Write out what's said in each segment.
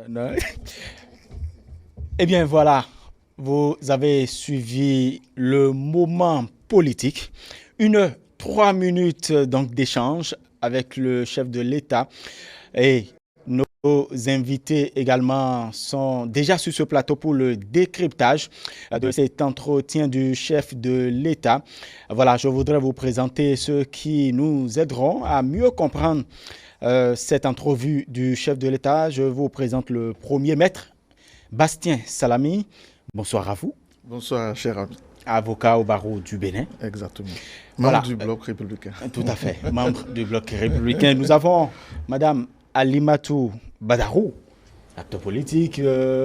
Non. Eh bien, voilà, vous avez suivi le moment politique. 3 minutes donc d'échange avec le chef de l'État. Et nos invités également sont déjà sur ce plateau pour le décryptage de cet entretien du chef de l'État. Voilà, je voudrais vous présenter ceux qui nous aideront à mieux comprendre cette entrevue du chef de l'État. Je vous présente le premier maître, Bastien Salami. Bonsoir à vous. Bonsoir, cher ami. Avocat au barreau du Bénin. Exactement. Voilà. Membre du Bloc républicain. Tout à fait, membre du Bloc républicain. Nous avons Madame Alimatou Badarou, acteur politique,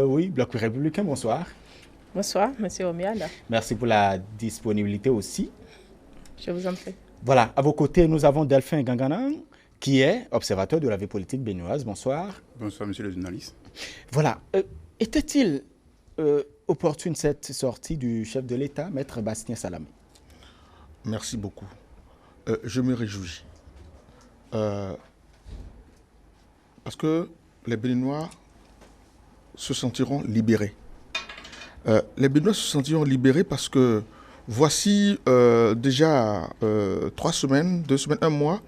oui, Bloc républicain, bonsoir. Bonsoir, Monsieur Omiala. Merci pour la disponibilité aussi. Je vous en prie. Voilà, à vos côtés, nous avons Delphin Gangana, qui est observateur de la vie politique béninoise. Bonsoir. Bonsoir, monsieur le journaliste. Voilà, était-il opportune cette sortie du chef de l'État, Maître Bastien Salami? Merci beaucoup. Je me réjouis. Parce que les Béninois se sentiront libérés. Les Béninois se sentiront libérés parce que voici déjà 3 semaines, 2 semaines, 1 mois,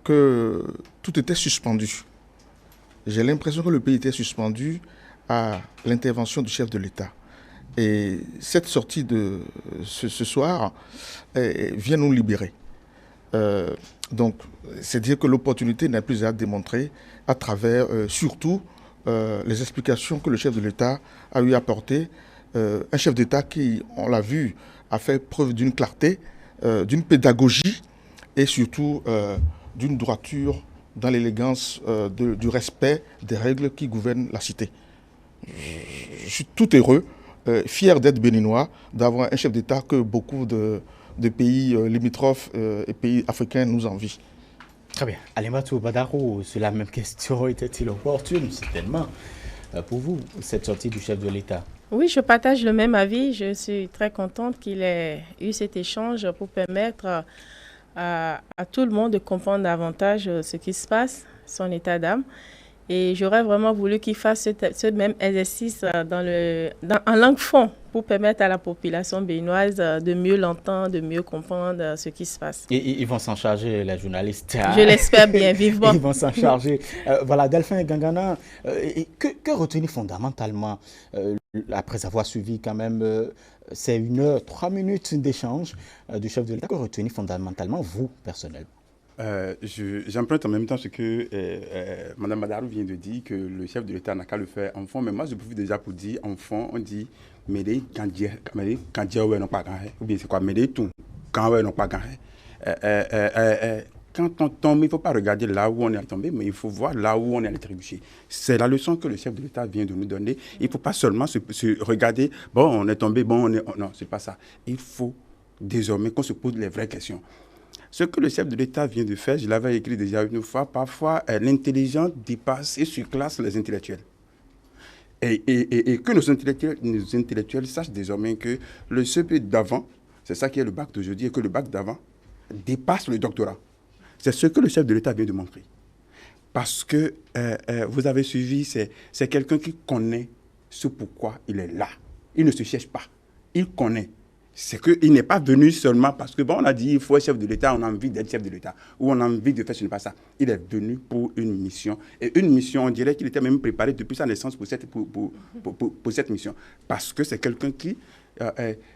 que tout était suspendu. J'ai l'impression que le pays était suspendu à l'intervention du chef de l'État. Et cette sortie de ce soir vient nous libérer. Donc, c'est dire que l'opportunité n'a plus à démontrer à travers surtout les explications que le chef de l'État a eu à apporter. Un chef d'État qui, on l'a vu, a fait preuve d'une clarté, d'une pédagogie et surtout d'une droiture dans l'élégance du respect des règles qui gouvernent la cité. Je suis tout heureux, fier d'être béninois, d'avoir un chef d'État que beaucoup de pays limitrophes et pays africains nous envient. Très bien. Alimatou Badarou, sur la même question, était-il opportune, certainement, pour vous, cette sortie du chef de l'État? Oui, je partage le même avis. Je suis très contente qu'il ait eu cet échange pour permettre à tout le monde de comprendre davantage ce qui se passe, son état d'âme. Et j'aurais vraiment voulu qu'il fasse ce même exercice en langue fond pour permettre à la population béninoise de mieux l'entendre, de mieux comprendre ce qui se passe. Et ils vont s'en charger, les journalistes. Je l'espère bien, vivement. Ils vont s'en charger. Voilà, Delphin Gangana, que retenir fondamentalement, après avoir suivi quand même ces 3 minutes d'échange du chef de l'État, que retenir fondamentalement, vous, personnellement? J'emprunte en même temps ce que Mme Badarou vient de dire, que le chef de l'État n'a qu'à le faire en fond. Mais moi, je profite déjà pour dire en fond, on dit Médé quand Dieu n'a pas gagné. Ou bien c'est quoi Médé tout quand n'a pas gagné. Quand on tombe, il ne faut pas regarder là où on est tombé, mais il faut voir là où on est allé trébucher. C'est la leçon que le chef de l'État vient de nous donner. Il ne faut pas seulement se regarder, bon, on est tombé, bon, non, c'est pas ça. Il faut désormais qu'on se pose les vraies questions. Ce que le chef de l'État vient de faire, je l'avais écrit déjà une fois, parfois l'intelligence dépasse et surclasse les intellectuels. Et que nos intellectuels sachent désormais que le CP d'avant, c'est ça qui est le bac d'aujourd'hui, et que le bac d'avant dépasse le doctorat. C'est ce que le chef de l'État vient de montrer. Parce que vous avez suivi, c'est quelqu'un qui connaît ce pourquoi il est là. Il ne se cherche pas. Il connaît. C'est qu'il n'est pas venu seulement parce que, bon, on a dit, il faut être chef de l'État, on a envie d'être chef de l'État, ou on a envie de faire, ce n'est pas ça. Il est venu pour une mission. Et une mission, on dirait qu'il était même préparé depuis sa naissance pour cette mission. Parce que c'est quelqu'un qui,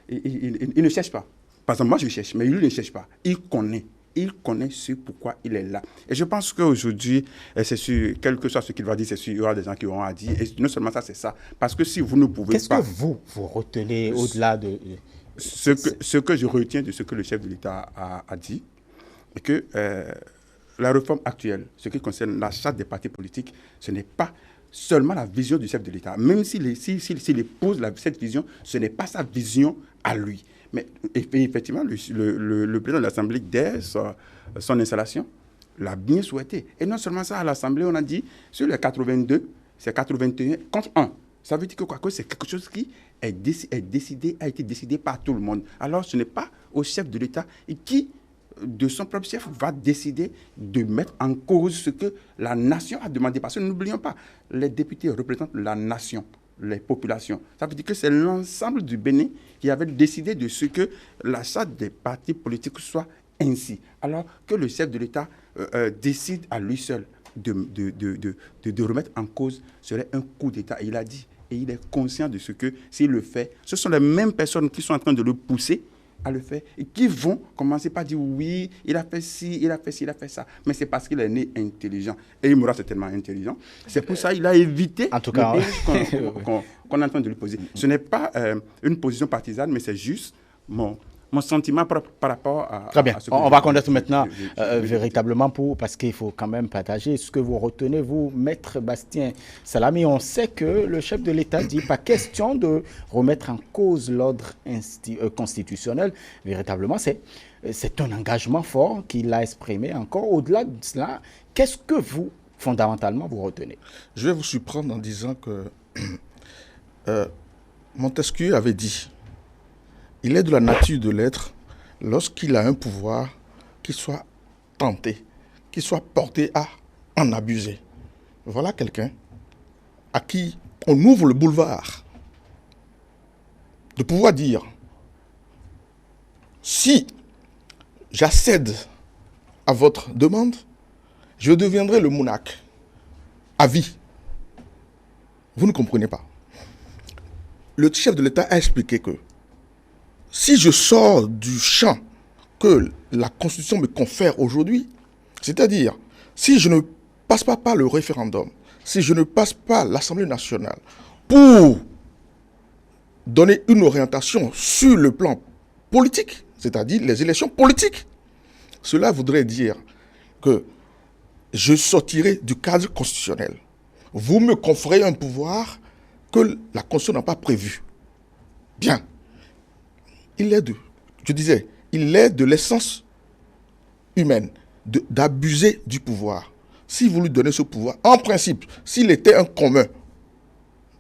il ne cherche pas. Par exemple, moi je cherche, mais lui ne cherche pas. Il connaît. Il connaît ce pourquoi il est là. Et je pense qu'aujourd'hui, c'est sûr, quel que soit ce qu'il va dire, c'est sûr, il y aura des gens qui auront à dire. Et non seulement ça, c'est ça. Parce que si vous ne pouvez pas... Qu'est-ce que vous retenez au-delà de... Ce que je retiens de ce que le chef de l'État a dit, est que la réforme actuelle, ce qui concerne la charte des partis politiques, ce n'est pas seulement la vision du chef de l'État. Même s'il épouse cette vision, ce n'est pas sa vision à lui. Mais effectivement, le président de l'Assemblée, dès son installation, l'a bien souhaité. Et non seulement ça, à l'Assemblée, on a dit, sur les 82, c'est 81 contre 1. Ça veut dire que quoi, que c'est quelque chose qui a été décidé par tout le monde. Alors, ce n'est pas au chef de l'État qui de son propre chef, va décider de mettre en cause ce que la nation a demandé. Parce que n'oublions pas, les députés représentent la nation, les populations. Ça veut dire que c'est l'ensemble du Bénin qui avait décidé de ce que la charte des partis politiques soit ainsi. Alors que le chef de l'État décide à lui seul de remettre en cause serait un coup d'État. Et il a dit, et il est conscient de ce que s'il le fait, ce sont les mêmes personnes qui sont en train de le pousser à le faire et qui vont commencer par dire oui, il a fait ci, il a fait ci, il a fait ça. Mais c'est parce qu'il est né intelligent. Et Moura, c'est tellement intelligent. C'est pour ça qu'il a évité en tout cas, qu'on est en train de lui poser. Ce n'est pas une position partisane, mais c'est juste mon sentiment par rapport à... Très bien. À ce on va connaître maintenant véritablement parce qu'il faut quand même partager ce que vous retenez, vous, Maître Bastien Salami. On sait que le chef de l'État dit pas question de remettre en cause l'ordre constitutionnel. Véritablement, c'est un engagement fort qu'il a exprimé. Encore au-delà de cela, qu'est-ce que vous, fondamentalement, vous retenez? Je vais vous surprendre en disant que Montesquieu avait dit: il est de la nature de l'être, lorsqu'il a un pouvoir, qu'il soit tenté, qu'il soit porté à en abuser. Voilà quelqu'un à qui on ouvre le boulevard de pouvoir dire: si j'accède à votre demande, je deviendrai le monarque à vie. Vous ne comprenez pas. Le chef de l'État a expliqué que si je sors du champ que la Constitution me confère aujourd'hui, c'est-à-dire si je ne passe pas par le référendum, si je ne passe pas l'Assemblée nationale pour donner une orientation sur le plan politique, c'est-à-dire les élections politiques, cela voudrait dire que je sortirai du cadre constitutionnel. Vous me conférez un pouvoir que la Constitution n'a pas prévu. Bien. Il est de l'essence humaine d'abuser du pouvoir. Si vous lui donnez ce pouvoir, en principe, s'il était un commun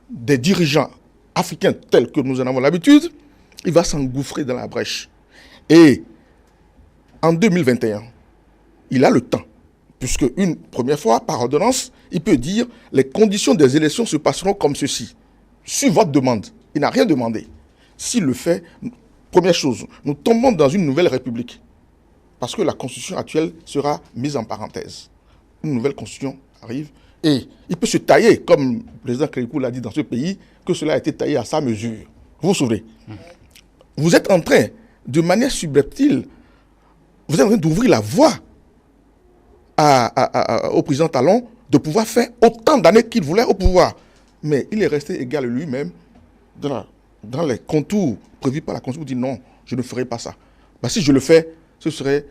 des dirigeants africains tels que nous en avons l'habitude, il va s'engouffrer dans la brèche. Et en 2021, il a le temps, puisque une première fois, par ordonnance, il peut dire les conditions des élections se passeront comme ceci, sur votre demande. Il n'a rien demandé. S'il le fait, première chose, nous tombons dans une nouvelle république, parce que la constitution actuelle sera mise en parenthèse. Une nouvelle constitution arrive, et il peut se tailler, comme le président Kérékou l'a dit dans ce pays, que cela a été taillé à sa mesure. Vous vous souvenez? Vous êtes en train, de manière subreptile, vous êtes en train d'ouvrir la voie au président Talon de pouvoir faire autant d'années qu'il voulait au pouvoir. Mais il est resté égal lui-même dans les contours prévus par la Constitution. Il dit non, je ne ferai pas ça. Si je le fais, ce serait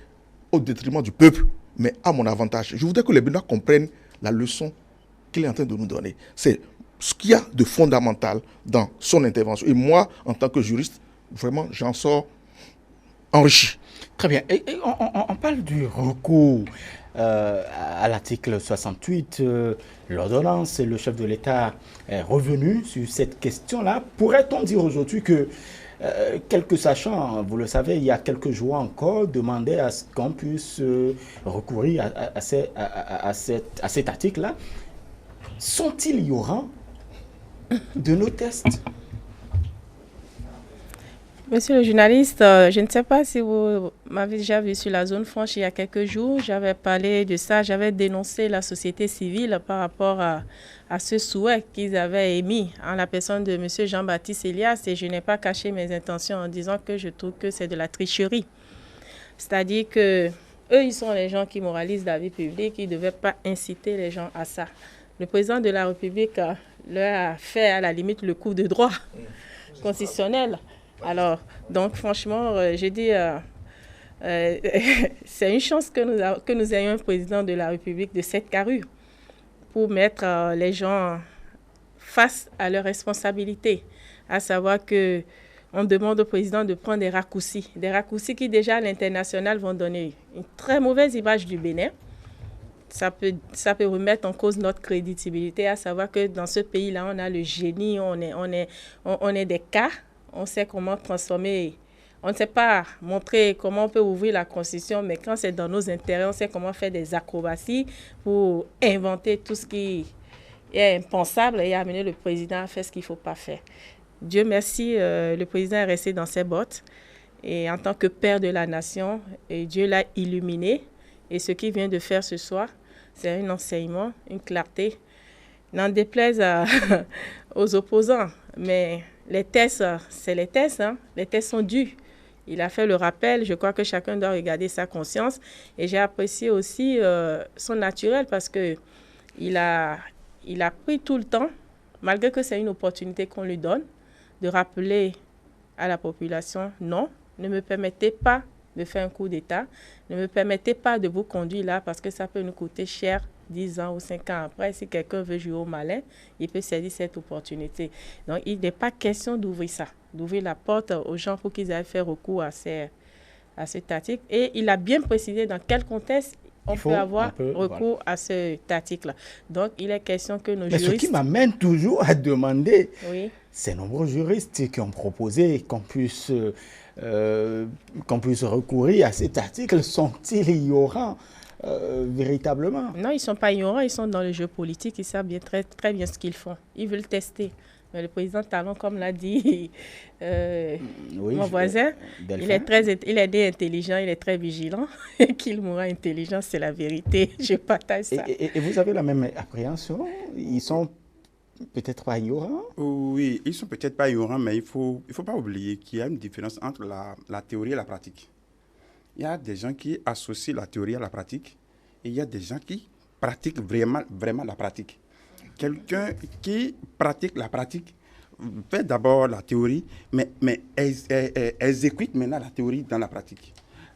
au détriment du peuple, mais à mon avantage. Je voudrais que les Béninois comprennent la leçon qu'il est en train de nous donner. C'est ce qu'il y a de fondamental dans son intervention. Et moi, en tant que juriste, vraiment, j'en sors enrichi. Très bien. Et on parle du recours à l'article 68. L'ordonnance et le chef de l'État est revenu sur cette question-là. Pourrait-on dire aujourd'hui que quelques sachants, vous le savez, il y a quelques jours encore, demandaient à ce qu'on puisse recourir à cet article-là? Sont-ils ignorants de nos tests? Monsieur le journaliste, je ne sais pas si vous m'avez déjà vu sur la zone franche il y a quelques jours. J'avais parlé de ça, j'avais dénoncé la société civile par rapport à ce souhait qu'ils avaient émis en la personne de monsieur Jean-Baptiste Elias, et je n'ai pas caché mes intentions en disant que je trouve que c'est de la tricherie. C'est-à-dire que eux, ils sont les gens qui moralisent la vie publique, ils ne devaient pas inciter les gens à ça. Le président de la République leur a fait à la limite le coup de droit constitutionnel. Alors, donc franchement, j'ai dit, c'est une chance que nous ayons un président de la République de cette carrure pour mettre les gens face à leurs responsabilités, à savoir que on demande au président de prendre des raccourcis qui déjà à l'international vont donner une très mauvaise image du Bénin. Ça peut remettre en cause notre crédibilité, à savoir que dans ce pays-là, on a le génie, on est des cas. On sait comment transformer On ne sait pas montrer comment on peut ouvrir la Constitution, mais quand c'est dans nos intérêts, on sait comment faire des acrobaties pour inventer tout ce qui est impensable et amener le président à faire ce qu'il ne faut pas faire. Dieu merci, le président est resté dans ses bottes. Et en tant que père de la nation, et Dieu l'a illuminé. Et ce qu'il vient de faire ce soir, c'est un enseignement, une clarté. N'en déplaise aux opposants, mais les tests, c'est les tests. Hein? Les tests sont durs. Il a fait le rappel. Je crois que chacun doit regarder sa conscience. Et j'ai apprécié aussi son naturel parce qu'il a pris tout le temps, malgré que c'est une opportunité qu'on lui donne, de rappeler à la population, non, ne me permettez pas de faire un coup d'État, ne me permettez pas de vous conduire là parce que ça peut nous coûter cher 10 ans ou 5 ans après. Si quelqu'un veut jouer au malin, il peut saisir cette opportunité. Donc, il n'est pas question d'ouvrir ça, d'ouvrir la porte aux gens pour qu'ils aillent faire recours à cet article. Et il a bien précisé dans quel contexte on peut avoir recours à cet article-là. Donc, il est question que nos juristes... Mais ce qui m'amène toujours à demander, oui. Ces nombreux juristes qui ont proposé qu'on puisse recourir à cet article, sont-ils ignorants véritablement? Non, ils ne sont pas ignorants, ils sont dans le jeu politique, ils savent bien, très, très bien ce qu'ils font. Ils veulent tester. Mais le président Talon, comme l'a dit mon voisin, il est intelligent, il est très vigilant. Et qu'il mourra intelligent, c'est la vérité. Je partage ça. Et vous avez la même appréhension? Ils sont peut-être pas ignorants? Oui, ils sont peut-être pas ignorants, mais il faut pas oublier qu'il y a une différence entre la théorie et la pratique. Il y a des gens qui associent la théorie à la pratique et il y a des gens qui pratiquent vraiment la pratique. Quelqu'un qui pratique la pratique fait d'abord la théorie, mais exécute maintenant la théorie dans la pratique.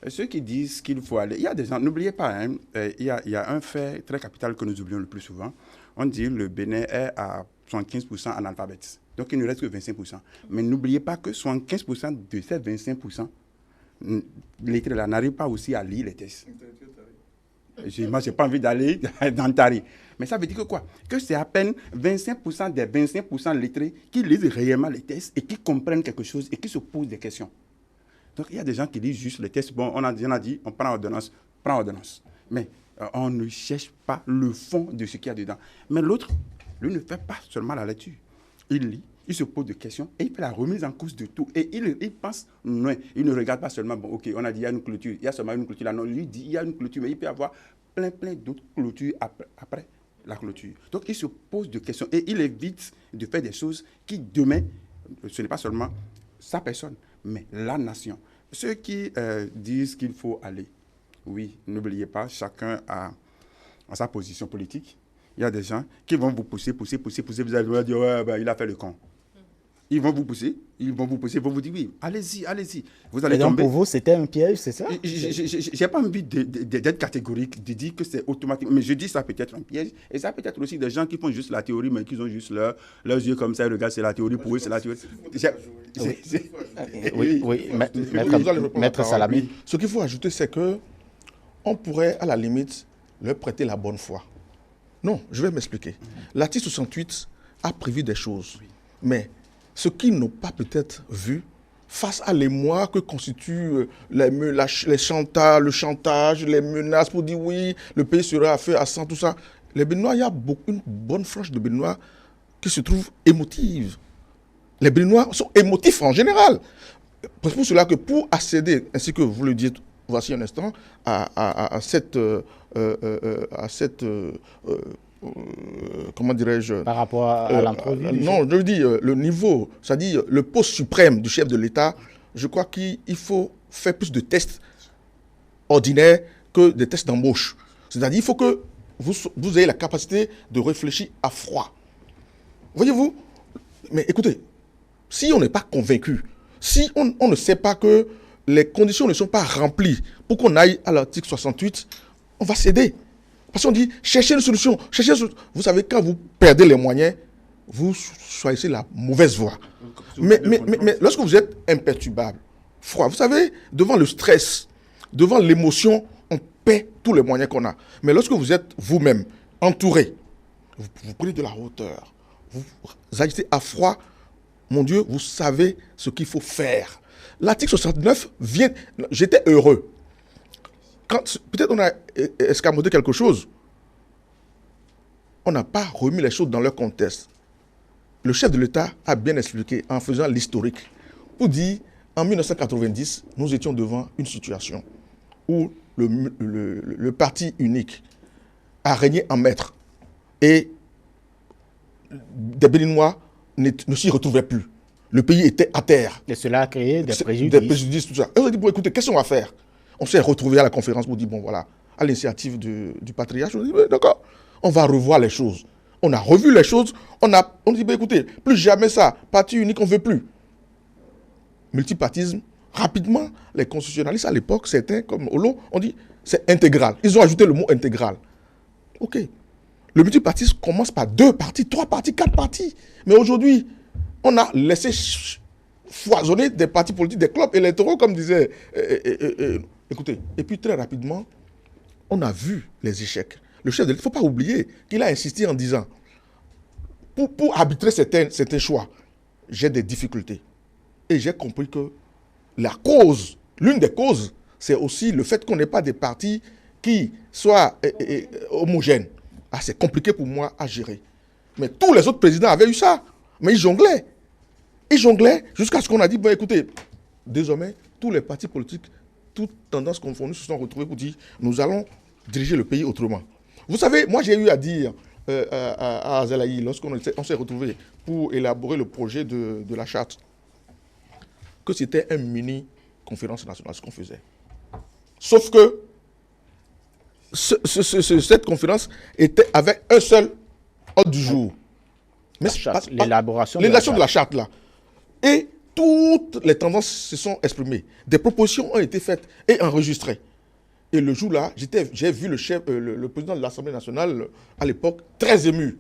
Ceux qui disent qu'il faut aller... Il y a des gens, n'oubliez pas, hein, il y a un fait très capital que nous oublions le plus souvent. On dit que le Bénin est à 75% analphabète. Donc, il ne reste que 25%. Mais n'oubliez pas que 75% de ces 25%, lettrés là n'arrivent pas aussi à lire les tests. Moi, je n'ai pas envie d'aller dans Tari. Mais ça veut dire que quoi? Que c'est à peine 25% des 25% lettrés qui lisent réellement les tests et qui comprennent quelque chose et qui se posent des questions. Donc, il y a des gens qui lisent juste les tests. Bon, on a dit, on prend ordonnance. Mais on ne cherche pas le fond de ce qu'il y a dedans. Mais l'autre, lui, ne fait pas seulement la lecture. Il lit, il se pose des questions et il fait la remise en cause de tout. Et il pense loin. Il ne regarde pas seulement, bon, ok, on a dit il y a une clôture, il y a seulement une clôture là. Non, lui dit il y a une clôture, mais il peut y avoir plein d'autres clôtures après la clôture. Donc, il se pose des questions et il évite de faire des choses qui, demain, ce n'est pas seulement sa personne, mais la nation. Ceux qui disent qu'il faut aller, oui, n'oubliez pas, chacun a sa position politique. Il y a des gens qui vont vous pousser, vous allez dire, ouais, ben, il a fait le con. Ils vont vous pousser, ils vont vous dire, oui, allez-y. Vous allez donc tomber. pour vous, c'était un piège, c'est ça? Je n'ai pas envie d'être catégorique, de dire que c'est automatiquement. Mais je dis ça peut être un piège. Et ça peut être aussi des gens qui font juste la théorie, mais qui ont juste leurs yeux comme ça, ils regardent, c'est la théorie, pour eux, c'est la théorie. Oui, maître Salami. Ce qu'il faut ajouter, c'est que on pourrait, à la limite, leur prêter la bonne foi. Non, je vais m'expliquer. L'article 68 a prévu des choses, mais ce qu'ils n'ont pas peut-être vu, face à l'émoi que constituent le chantage, les menaces pour dire oui, le pays sera à feu, à sang, tout ça, les Béninois, il y a une bonne frange de Béninois qui se trouvent émotives. Les Béninois sont émotifs en général. C'est pour cela que pour accéder, ainsi que vous le dites, voici un instant, à cette comment dirais-je? Par rapport à l'entrevue? Non, je dis le niveau, c'est-à-dire le poste suprême du chef de l'État, je crois qu'il faut faire plus de tests ordinaires que des tests d'embauche. C'est-à-dire qu'il faut que vous ayez la capacité de réfléchir à froid. Voyez-vous? Mais écoutez, si on n'est pas convaincu, si on ne sait pas que les conditions ne sont pas remplies pour qu'on aille à l'article 68, on va céder. Parce qu'on dit, cherchez une solution. Vous savez, quand vous perdez les moyens, vous choisissez la mauvaise voie. Mais lorsque vous êtes imperturbable, froid, vous savez, devant le stress, devant l'émotion, on paie tous les moyens qu'on a. Mais lorsque vous êtes vous-même entouré, vous prenez de la hauteur, vous agissez à froid, mon Dieu, vous savez ce qu'il faut faire. L'article 69 vient... J'étais heureux. Peut-être on a escamoté quelque chose. On n'a pas remis les choses dans leur contexte. Le chef de l'État a bien expliqué en faisant l'historique pour dire, en 1990, nous étions devant une situation où le parti unique a régné en maître et des Béninois ne s'y retrouvaient plus. Le pays était à terre. Et cela a créé des préjudices. Des préjudices, tout ça. Et on a dit, bon, écoutez, qu'est-ce qu'on va faire? On s'est retrouvés à la conférence pour dire, bon, voilà, à l'initiative du patriarche, on a dit, d'accord, on va revoir les choses. On a revu les choses, on dit, ben, écoutez, plus jamais ça, parti unique, on ne veut plus. Multipartisme, rapidement, les constitutionnalistes à l'époque, certains, comme Olo, on dit, c'est intégral. Ils ont ajouté le mot intégral. Ok. Le multipartisme commence par 2 partis, 3 partis, 4 partis. Mais aujourd'hui, on a laissé foisonner des partis politiques, des clubs électoraux, comme disait... écoutez, et puis très rapidement, on a vu les échecs. Le chef de l'État, il ne faut pas oublier qu'il a insisté en disant, pour arbitrer certains choix, j'ai des difficultés. Et j'ai compris que l'une des causes, c'est aussi le fait qu'on n'ait pas des partis qui soient homogènes. Ah, c'est compliqué pour moi à gérer. Mais tous les autres présidents avaient eu ça. Mais ils jonglaient. Ils jonglaient jusqu'à ce qu'on a dit, bon écoutez, désormais, tous les partis politiques, toutes tendances confondues se sont retrouvés pour dire, nous allons diriger le pays autrement. Vous savez, moi j'ai eu à dire à Azalaï, lorsqu'on s'est retrouvés pour élaborer le projet de la charte, que c'était une mini-conférence nationale, ce qu'on faisait. Sauf que cette conférence était avec un seul ordre du jour. L'élaboration de la charte, là. Et toutes les tendances se sont exprimées. Des propositions ont été faites et enregistrées. Et le jour-là, j'ai vu le président de l'Assemblée nationale, à l'époque, très ému.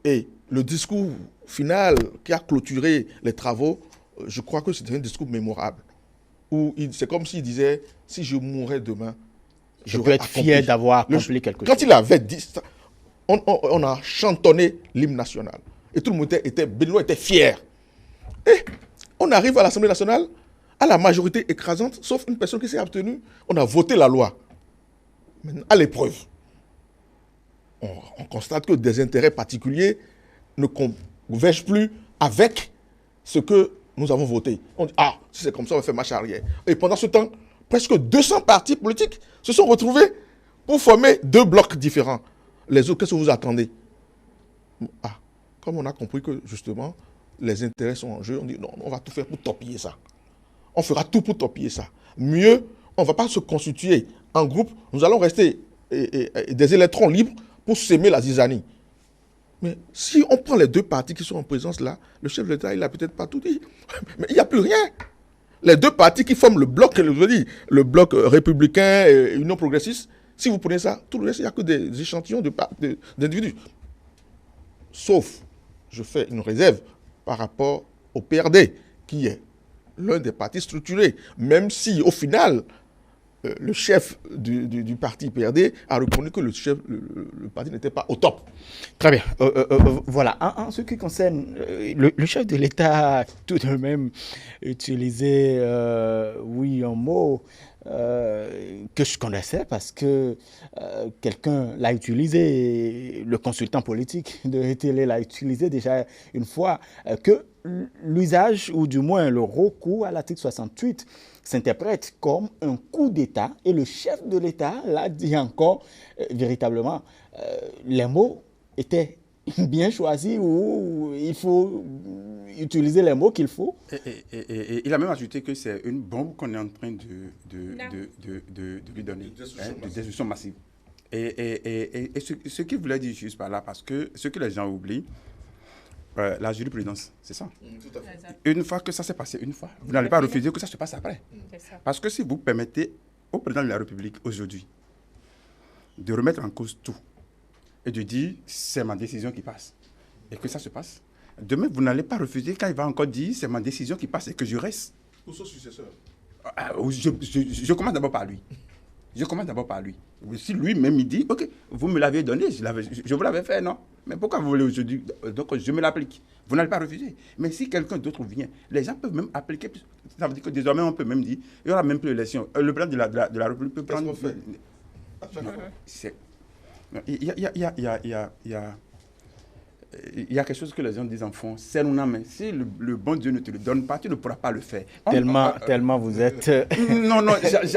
Et le discours final qui a clôturé les travaux, je crois que c'était un discours mémorable. C'est comme s'il disait, si je mourais demain, je peux être fier d'avoir accompli quelque chose. Quand il avait dit ça, on a chantonné l'hymne national. Et tout le monde Béninois était fier. Et on arrive à l'Assemblée nationale, à la majorité écrasante, sauf une personne qui s'est abstenue, on a voté la loi. Maintenant, à l'épreuve, on constate que des intérêts particuliers ne convergent plus avec ce que nous avons voté. On dit, ah, si c'est comme ça, on va faire marche arrière. Et pendant ce temps, presque 200 partis politiques se sont retrouvés pour former 2 blocs différents. Les autres, qu'est-ce que vous attendez? Ah, comme on a compris que, justement, les intérêts sont en jeu, on dit, non, on va tout faire pour torpiller ça. On fera tout pour torpiller ça. Mieux, on ne va pas se constituer en groupe, nous allons rester des électrons libres pour s'aimer la zizanie. Mais si on prend les 2 partis qui sont en présence là, le chef de l'État, il n'a peut-être pas tout dit. Mais il n'y a plus rien. Les 2 partis qui forment le bloc, le bloc républicain et Union progressiste, si vous prenez ça, tout le reste, il n'y a que des échantillons d'individus. Sauf, je fais une réserve par rapport au PRD, qui est l'un des partis structurés, même si au final, le chef du parti PRD a reconnu que le parti n'était pas au top. Très bien. Voilà. En ce qui concerne, le chef de l'État a tout de même utilisé, oui, un mot que je connaissais parce que quelqu'un l'a utilisé, le consultant politique de télé l'a utilisé déjà une fois, que l'usage, ou du moins le recours à l'article 68 s'interprète comme un coup d'État, et le chef de l'État l'a dit encore, véritablement, les mots étaient bien choisis, ou il faut utiliser les mots qu'il faut. Et il a même ajouté que c'est une bombe qu'on est en train de lui donner, de destruction massive. Et ce qu'il voulait dire juste par là, parce que ce que les gens oublient, la jurisprudence, c'est ça. Tout à fait. Une fois que ça s'est passé, vous n'allez pas refuser que ça se passe après. Parce que si vous permettez au président de la République aujourd'hui de remettre en cause tout et de dire c'est ma décision qui passe et que ça se passe, demain vous n'allez pas refuser quand il va encore dire c'est ma décision qui passe et que je reste. Pour son successeur. Je commence d'abord par lui. Je commence d'abord par lui. Si lui-même il dit, ok, vous me l'avez donné, je vous l'avais fait, non? Mais pourquoi vous voulez aujourd'hui? Donc je me l'applique. Vous n'allez pas refuser. Mais si quelqu'un d'autre vient, les gens peuvent même appliquer. Ça veut dire que désormais on peut même dire, il n'y aura même plus d'élection. Le président de la République peut prendre. Il y a quelque chose que les gens disent en fond, c'est non, mais si le bon Dieu ne te le donne pas, tu ne pourras pas le faire. Tellement vous êtes... Non,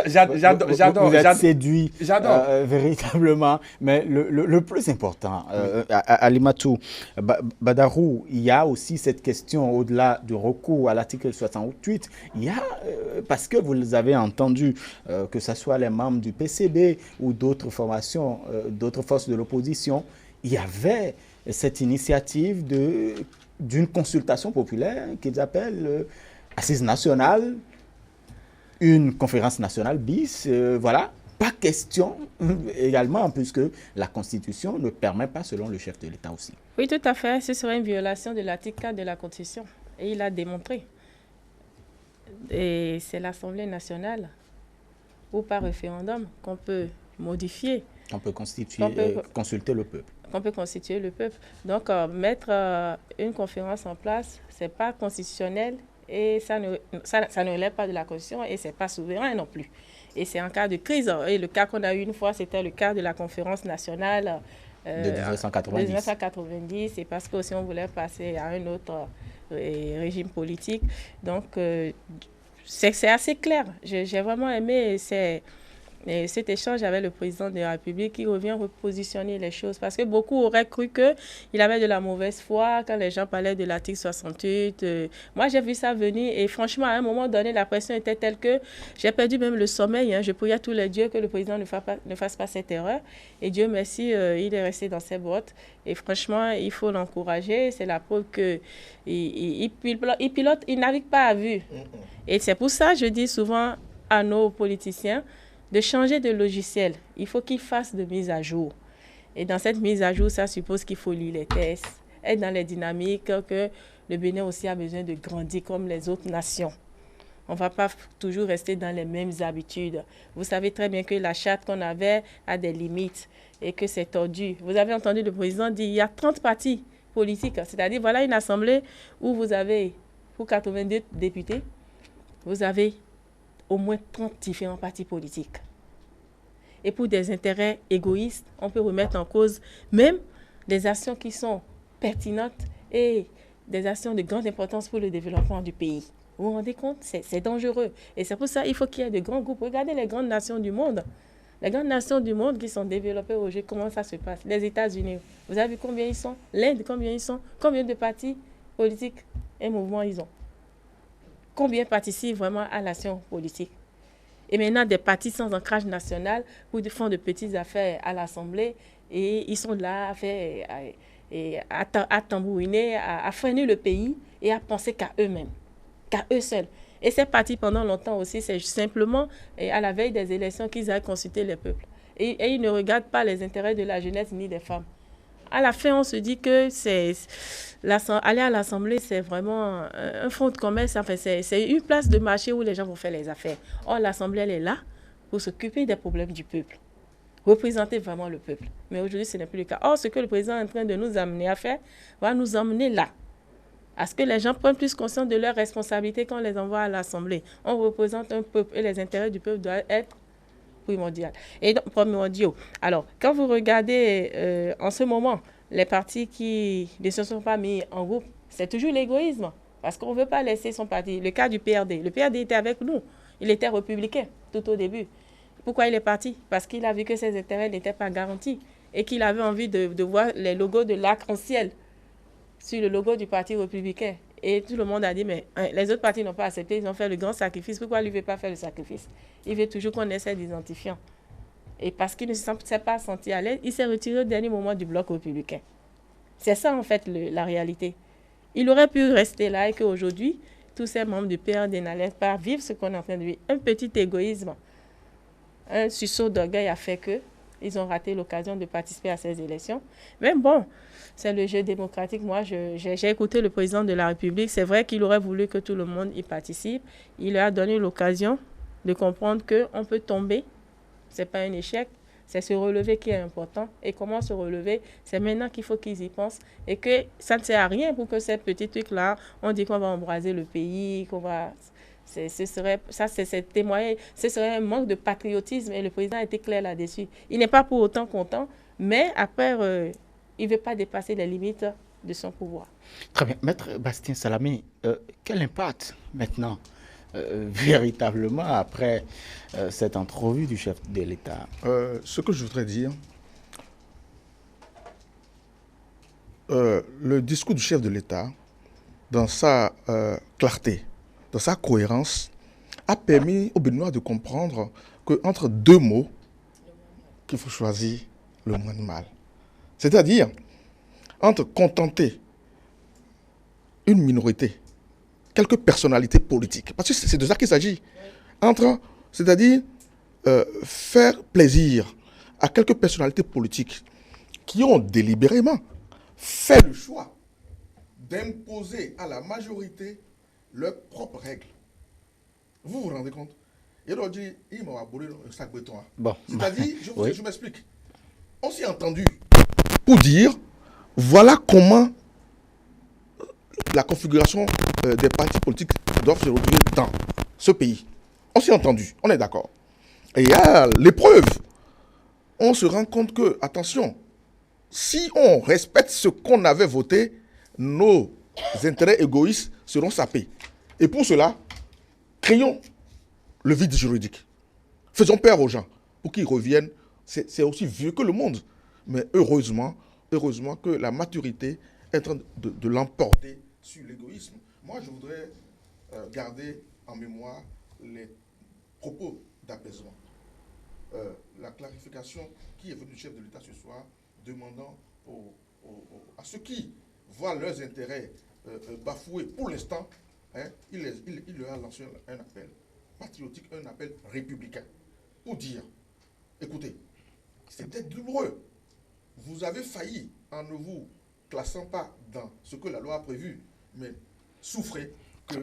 j'adore. Vous êtes séduit. J'adore. Véritablement. Mais le plus important, Alimatou Badarou, il y a aussi cette question au-delà du recours à l'article 68. Il y a, parce que vous avez entendu, que ce soit les membres du PCB ou d'autres formations, d'autres forces de l'opposition, il y avait cette initiative d'une consultation populaire qu'ils appellent Assise nationale, une conférence nationale bis, voilà. Pas question également, puisque la Constitution ne permet pas, selon le chef de l'État aussi. Oui, tout à fait. Ce serait une violation de l'article 4 de la Constitution. Et il a démontré. Et c'est l'Assemblée nationale, ou par référendum, qu'on peut modifier. On peut consulter le peuple. Qu'on peut constituer le peuple. Donc, mettre une conférence en place, ce n'est pas constitutionnel et ça ne relève pas de la Constitution et ce n'est pas souverain non plus. Et c'est en cas de crise. Et le cas qu'on a eu une fois, c'était le cas de la conférence nationale de 1990. C'est parce que si on voulait passer à un autre régime politique. Donc, c'est assez clair. J'ai vraiment aimé cet échange avec le président de la République qui revient repositionner les choses. Parce que beaucoup auraient cru qu'il avait de la mauvaise foi quand les gens parlaient de l'article 68. Moi, j'ai vu ça venir et franchement, à un moment donné, la pression était telle que j'ai perdu même le sommeil. Je priais tous les dieux que le président ne fasse pas cette erreur. Et Dieu merci, il est resté dans ses bottes. Et franchement, il faut l'encourager. C'est la preuve qu'il pilote, il navigue pas à vue. Et c'est pour ça que je dis souvent à nos politiciens, de changer de logiciel. Il faut qu'ils fassent de mise à jour. Et dans cette mise à jour, ça suppose qu'il faut lire les tests, être dans les dynamiques, que le Bénin aussi a besoin de grandir comme les autres nations. On ne va pas toujours rester dans les mêmes habitudes. Vous savez très bien que la charte qu'on avait a des limites et que c'est tordu. Vous avez entendu le président dire qu'il y a 30 partis politiques. C'est-à-dire, voilà une assemblée où vous avez, pour 82 députés, vous avez au moins 30 différents partis politiques. Et pour des intérêts égoïstes, on peut remettre en cause même des actions qui sont pertinentes et des actions de grande importance pour le développement du pays. Vous vous rendez compte? C'est dangereux. Et c'est pour ça qu'il faut qu'il y ait de grands groupes. Regardez les grandes nations du monde. Les grandes nations du monde qui sont développées aujourd'hui, comment ça se passe? Les États-Unis, vous avez vu combien ils sont? L'Inde, combien ils sont? Combien de partis politiques et mouvements ils ont? Combien participent vraiment à l'action politique? Et maintenant, des partis sans ancrage national ou font de petites affaires à l'Assemblée et ils sont là à tambouriner, à freiner le pays et à penser qu'à eux-mêmes, qu'à eux seuls. Et ces partis, pendant longtemps aussi, c'est simplement à la veille des élections qu'ils aillent consulter les peuples. Et ils ne regardent pas les intérêts de la jeunesse ni des femmes. À la fin, on se dit que aller à l'Assemblée, c'est vraiment un fonds de commerce. Enfin, c'est une place de marché où les gens vont faire les affaires. Or, l'Assemblée, elle est là pour s'occuper des problèmes du peuple, représenter vraiment le peuple. Mais aujourd'hui, ce n'est plus le cas. Or, ce que le président est en train de nous amener à faire va nous emmener là. À ce que les gens prennent plus conscience de leurs responsabilités quand on les envoie à l'Assemblée. On représente un peuple et les intérêts du peuple doivent être primordiaux. Alors, quand vous regardez en ce moment les partis qui ne se sont pas mis en groupe, c'est toujours l'égoïsme. Parce qu'on ne veut pas laisser son parti. Le cas du PRD. Le PRD était avec nous. Il était républicain tout au début. Pourquoi il est parti? Parce qu'il a vu que ses intérêts n'étaient pas garantis et qu'il avait envie de voir les logos de l'arc-en-ciel sur le logo du parti républicain. Et tout le monde a dit, mais les autres partis n'ont pas accepté, ils ont fait le grand sacrifice. Pourquoi lui ne veut pas faire le sacrifice? Il veut toujours qu'on ait ses identifiants. Et parce qu'il ne s'est pas senti à l'aise, il s'est retiré au dernier moment du bloc républicain. C'est ça, en fait, la réalité. Il aurait pu rester là et qu'aujourd'hui, tous ces membres du PRD n'allaient pas vivre ce qu'on est en train de vivre. Un petit égoïsme, un sursaut d'orgueil a fait qu'ils ont raté l'occasion de participer à ces élections. Mais bon, c'est le jeu démocratique. Moi, j'ai écouté le président de la République. C'est vrai qu'il aurait voulu que tout le monde y participe. Il leur a donné l'occasion de comprendre qu'on peut tomber ce n'est pas un échec. C'est se relever qui est important. Et comment se relever? C'est maintenant qu'il faut qu'ils y pensent. Et que ça ne sert à rien pour que ces petits trucs-là, on dit qu'on va embraser le pays, qu'on va... ce serait un manque de patriotisme. Et le président a été clair là-dessus. Il n'est pas pour autant content, mais après, il ne veut pas dépasser les limites de son pouvoir. Très bien. Maître Bastien Salamé, quel impact maintenant véritablement après cette entrevue du chef de l'État? Ce que je voudrais dire, le discours du chef de l'État, dans sa clarté, dans sa cohérence, a permis aux Béninois de comprendre qu'entre deux mots, qu'il faut choisir le moins de mal. C'est-à-dire, entre contenter une minorité, quelques personnalités politiques, parce que c'est de ça qu'il s'agit, c'est-à-dire faire plaisir à quelques personnalités politiques qui ont délibérément fait le choix d'imposer à la majorité leurs propres règles. Vous vous rendez compte? Et on dit, il m'a aboli un sac béton. Bon. C'est-à-dire, je m'explique. On s'est entendu pour dire, voilà comment la configuration des partis politiques doivent se retrouver dans ce pays. On s'est entendu, on est d'accord. Et à l'épreuve, on se rend compte que, attention, si on respecte ce qu'on avait voté, nos intérêts égoïstes seront sapés. Et pour cela, créons le vide juridique. Faisons peur aux gens pour qu'ils reviennent. C'est aussi vieux que le monde. Mais heureusement que la maturité est en train de l'emporter sur l'égoïsme. Moi, je voudrais garder en mémoire les propos d'apaisement. La clarification qui est venue du chef de l'État ce soir, demandant à ceux qui voient leurs intérêts bafoués pour l'instant, il leur a lancé un appel patriotique, un appel républicain, pour dire, écoutez, c'est peut-être douloureux, vous avez failli en ne vous classant pas dans ce que la loi a prévu, mais souffrez que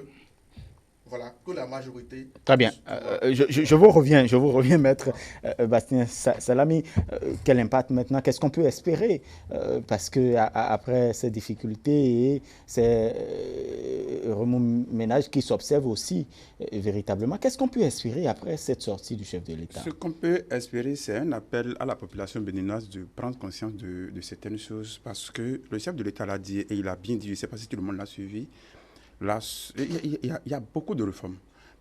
la majorité... Très bien. Je vous reviens, Maître Bastien Salamé. Quel impact maintenant? Qu'est-ce qu'on peut espérer? Parce que après ces difficultés et ces remous-ménages qui s'observent aussi véritablement, qu'est-ce qu'on peut espérer après cette sortie du chef de l'État? Ce qu'on peut espérer, c'est un appel à la population béninoise de prendre conscience de certaines choses, parce que le chef de l'État l'a dit, et il a bien dit, je ne sais pas si tout le monde l'a suivi, là, il y a beaucoup de réformes,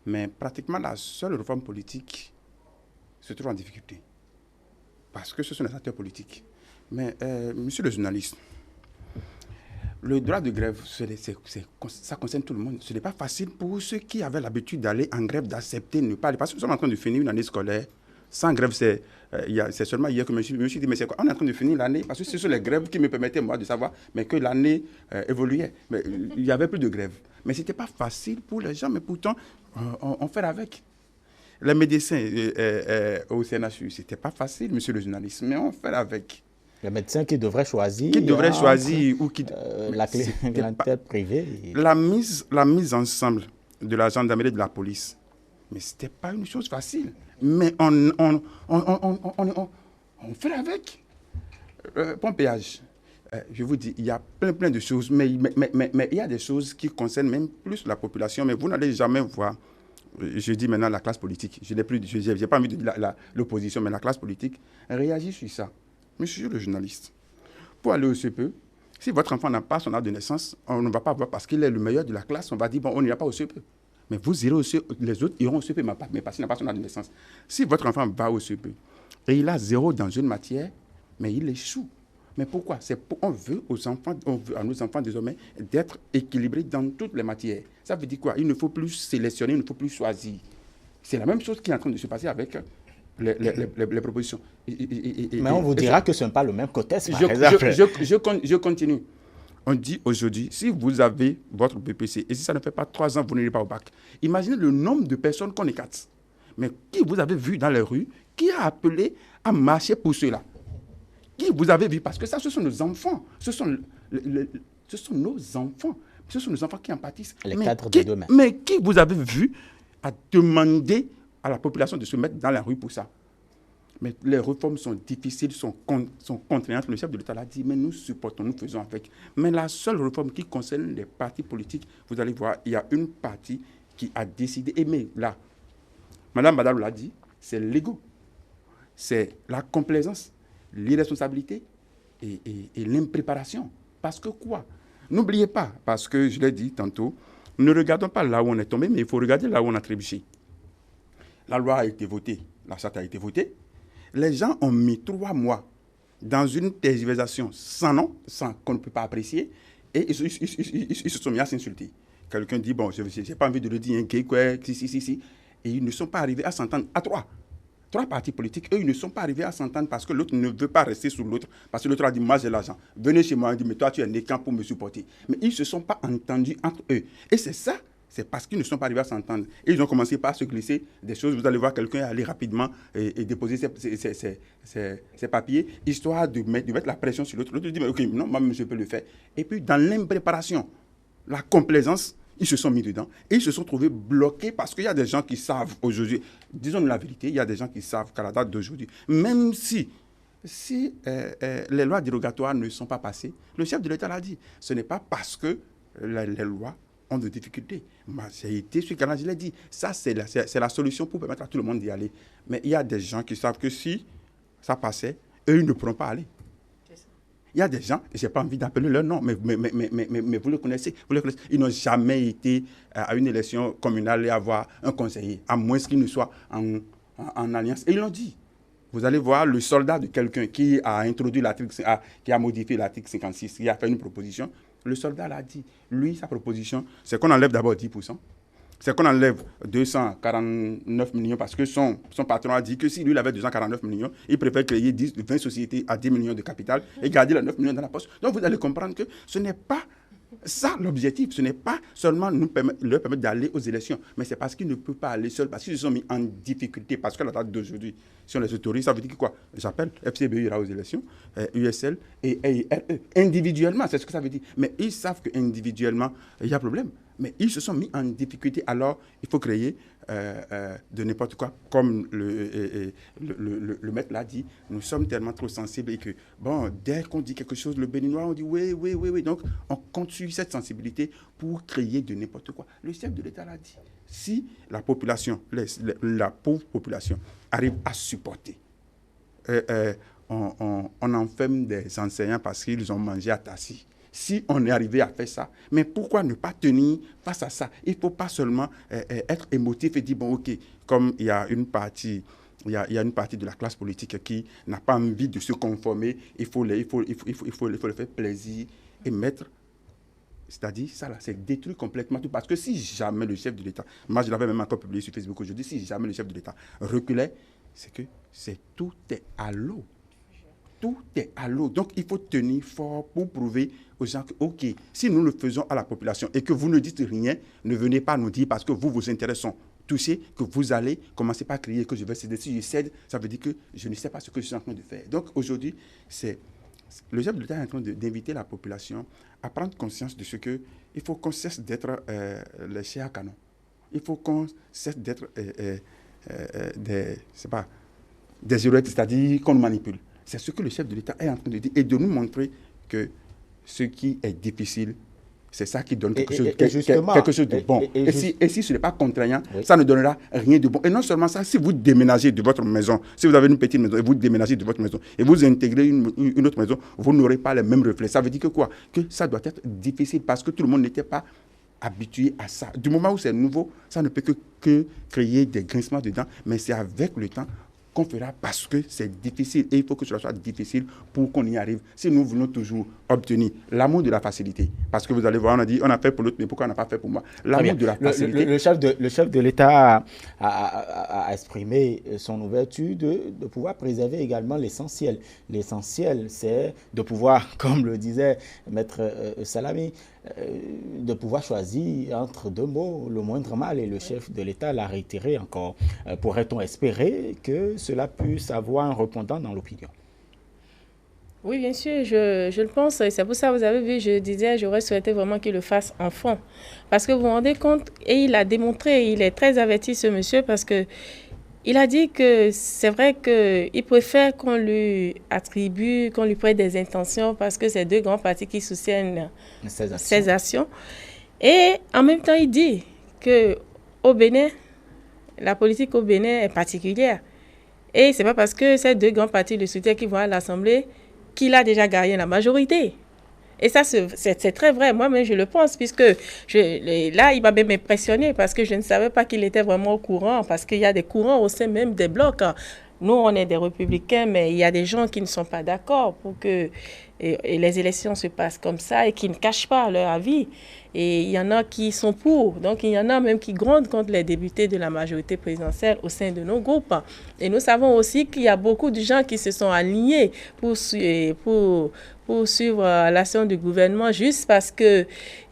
mais pratiquement la seule réforme politique se trouve en difficulté, parce que ce sont les acteurs politiques. Mais, monsieur le journaliste, le droit de grève, ça concerne tout le monde. Ce n'est pas facile pour ceux qui avaient l'habitude d'aller en grève, d'accepter de ne pas aller, parce que nous sommes en train de finir une année scolaire. Sans grève, c'est seulement hier que je me suis dit, mais c'est quoi? On est en train de finir l'année, parce que ce sont les grèves qui me permettaient, moi, de savoir mais que l'année évoluait. Mais il n'y avait plus de grève. Mais ce n'était pas facile pour les gens, mais pourtant, on fait avec. Les médecins au CNHU, ce n'était pas facile, monsieur le journaliste, mais on fait avec. Les médecins qui devraient choisir. Qui devraient choisir ou qui... la clientèle privée. La mise ensemble de la gendarmerie et de la police, mais ce n'était pas une chose facile. Mais on fait avec. Pompéage. Je vous dis, il y a plein de choses, mais il y a des choses qui concernent même plus la population, mais vous n'allez jamais voir. Je dis maintenant la classe politique. Je n'ai pas envie de dire l'opposition, mais la classe politique réagit sur ça. Monsieur le journaliste, pour aller au CPE, si votre enfant n'a pas son âge de naissance, on ne va pas voir parce qu'il est le meilleur de la classe, on va dire, bon, on n'ira pas au CPE. Mais vous irez au CPE, les autres iront au CPE, mais parce qu'il n'a pas son âge de naissance. Si votre enfant va au CPE et il a 0 dans une matière, mais il échoue. Mais pourquoi? On veut à nos enfants désormais d'être équilibrés dans toutes les matières. Ça veut dire quoi? Il ne faut plus sélectionner, il ne faut plus choisir. C'est la même chose qui est en train de se passer avec les propositions. Mais on vous dira que ce n'est pas le même contexte, par exemple. Je continue. On dit aujourd'hui, si vous avez votre BPC et si ça ne fait pas 3 ans, vous n'irez pas au bac. Imaginez le nombre de personnes qu'on écarte. Mais qui vous avez vu dans les rues, qui a appelé à marcher pour cela? Qui vous avez vu? Parce que ça, ce sont nos enfants. Ce sont nos enfants. Ce sont nos enfants qui en pâtissent. Les cadres de demain. Mais qui vous avez vu à demander à la population de se mettre dans la rue pour ça? Mais les réformes sont difficiles, sont contraignantes. Le chef de l'État l'a dit, mais nous supportons, nous faisons avec. Mais la seule réforme qui concerne les partis politiques, vous allez voir, il y a une partie qui a décidé, et mais là, Madame Badalou l'a dit, c'est l'ego, c'est la complaisance, l'irresponsabilité et l'impréparation. Parce que quoi? N'oubliez pas, parce que je l'ai dit tantôt, ne regardons pas là où on est tombé, mais il faut regarder là où on a trébuché. La loi a été votée, la charte a été votée. Les gens ont mis 3 mois dans une tergiversation sans nom, sans qu'on ne peut pas apprécier, et ils se sont mis à s'insulter. Quelqu'un dit, bon, je n'ai pas envie de le dire, gay, quoi, si. Et ils ne sont pas arrivés à s'entendre à 3 partis politiques. Eux, ils ne sont pas arrivés à s'entendre parce que l'autre ne veut pas rester sous l'autre. Parce que l'autre a dit, moi j'ai l'argent. Venez chez moi, il dit, mais toi tu es né quand pour me supporter. Mais ils ne se sont pas entendus entre eux. Et c'est ça, c'est parce qu'ils ne sont pas arrivés à s'entendre. Et ils ont commencé par se glisser des choses. Vous allez voir quelqu'un aller rapidement et déposer ses papiers, histoire de mettre la pression sur l'autre. L'autre dit, mais ok, non, moi je peux le faire. Et puis dans l'impréparation, la complaisance, ils se sont mis dedans et ils se sont trouvés bloqués parce qu'il y a des gens qui savent aujourd'hui, disons-nous la vérité, il y a des gens qui savent qu'à la date d'aujourd'hui, même si les lois dérogatoires ne sont pas passées, le chef de l'État l'a dit, ce n'est pas parce que les lois ont des difficultés. Moi, j'ai été sur le canal, je l'ai dit, ça c'est la solution pour permettre à tout le monde d'y aller. Mais il y a des gens qui savent que si ça passait, eux, ils ne pourront pas aller. Il y a des gens, je n'ai pas envie d'appeler leur nom, mais vous le connaissez. Ils n'ont jamais été à une élection communale et avoir un conseiller, à moins qu'il ne soit en alliance. Et ils l'ont dit. Vous allez voir le soldat de quelqu'un qui a introduit l'article, qui a modifié l'article 56, qui a fait une proposition. Le soldat l'a dit. Lui, sa proposition, c'est qu'on enlève d'abord 10%. C'est qu'on enlève 249 millions parce que son patron a dit que si lui, il avait 249 millions, il préfère créer 20 sociétés à 10 millions de capital et garder les 9 millions dans la poche. Donc, vous allez comprendre que ce n'est pas ça l'objectif. Ce n'est pas seulement leur permettre d'aller aux élections, mais c'est parce qu'ils ne peuvent pas aller seuls, parce qu'ils se sont mis en difficulté. Parce que la date d'aujourd'hui, si on les autorise, ça veut dire que quoi? J'appelle, FCBU ira aux élections, USL et AIRE. Individuellement, c'est ce que ça veut dire. Mais ils savent qu'individuellement, il y a problème. Mais ils se sont mis en difficulté. Alors, il faut créer de n'importe quoi. Comme le maître l'a dit, nous sommes tellement trop sensibles et que, bon, dès qu'on dit quelque chose, le Béninois, on dit oui. Donc, on continue cette sensibilité pour créer de n'importe quoi. Le chef de l'État l'a dit. Si la population, la pauvre population, arrive à supporter, on enferme des enseignants parce qu'ils ont mangé à tassis. Si on est arrivé à faire ça, mais pourquoi ne pas tenir face à ça? Il ne faut pas seulement être émotif et dire, bon, ok, comme il y a une partie de la classe politique qui n'a pas envie de se conformer, il faut le faire plaisir et mettre, c'est-à-dire, ça là, c'est détruire complètement tout. Parce que si jamais le chef de l'État, moi je l'avais même encore publié sur Facebook aujourd'hui, si jamais le chef de l'État reculait, c'est que tout est à l'eau. Tout est à l'eau. Donc, il faut tenir fort pour prouver aux gens que, OK, si nous le faisons à la population et que vous ne dites rien, ne venez pas nous dire parce que vos intérêts sont touchés, que vous allez commencer par crier que je vais céder. Si je cède, ça veut dire que je ne sais pas ce que je suis en train de faire. Donc, aujourd'hui, le chef de l'État est en train d'inviter la population à prendre conscience de ce qu'il faut qu'on cesse d'être les chairs à canon. Il faut qu'on cesse d'être des héros, c'est-à-dire qu'on manipule. C'est ce que le chef de l'État est en train de dire et de nous montrer que ce qui est difficile, c'est ça qui donne quelque chose de bon. Et si ce n'est pas contraignant, ça ne donnera rien de bon. Et non seulement ça, si vous déménagez de votre maison, si vous avez une petite maison et vous déménagez de votre maison et vous intégrez une autre maison, vous n'aurez pas les mêmes reflets. Ça veut dire que quoi? Que ça doit être difficile parce que tout le monde n'était pas habitué à ça. Du moment où c'est nouveau, ça ne peut que créer des grincements dedans, mais c'est avec le temps qu'on fera parce que c'est difficile et il faut que cela soit difficile pour qu'on y arrive. Si nous voulons toujours obtenir l'amour de la facilité, parce que vous allez voir, on a dit on a fait pour l'autre, mais pourquoi on n'a pas fait pour moi? L'amour de la facilité. Le chef de l'État a exprimé son ouverture de pouvoir préserver également l'essentiel. L'essentiel, c'est de pouvoir, comme le disait Maître Salami, de pouvoir choisir entre deux mots, le moindre mal, et le chef de l'État l'a réitéré encore. Pourrait-on espérer que cela puisse avoir un répondant dans l'opinion? Oui, bien sûr, je le pense. Et c'est pour ça, vous avez vu, je disais, j'aurais souhaité vraiment qu'il le fasse enfant. Parce que vous vous rendez compte, et il a démontré, il est très averti ce monsieur, parce que Il a dit que c'est vrai qu'il préfère qu'on lui attribue, qu'on lui prête des intentions parce que c'est deux grands partis qui soutiennent ces actions. Et en même temps, il dit qu'au Bénin, la politique au Bénin est particulière. Et ce n'est pas parce que ces deux grands partis le soutiennent qui vont à l'Assemblée qu'il a déjà gagné la majorité. Et ça, c'est très vrai. Moi-même, je le pense, puisque là, il m'a même impressionné parce que je ne savais pas qu'il était vraiment au courant, parce qu'il y a des courants au sein même des blocs. Nous, on est des républicains, mais il y a des gens qui ne sont pas d'accord pour que et les élections se passent comme ça et qui ne cachent pas leur avis. Et il y en a qui sont pour. Donc, il y en a même qui grondent contre les députés de la majorité présidentielle au sein de nos groupes. Et nous savons aussi qu'il y a beaucoup de gens qui se sont alignés pour suivre l'action du gouvernement juste parce qu'ils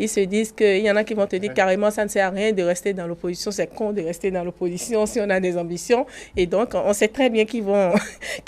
se disent qu'il y en a qui vont te dire carrément ça ne sert à rien de rester dans l'opposition, c'est con de rester dans l'opposition si on a des ambitions. Et donc, on sait très bien qu'ils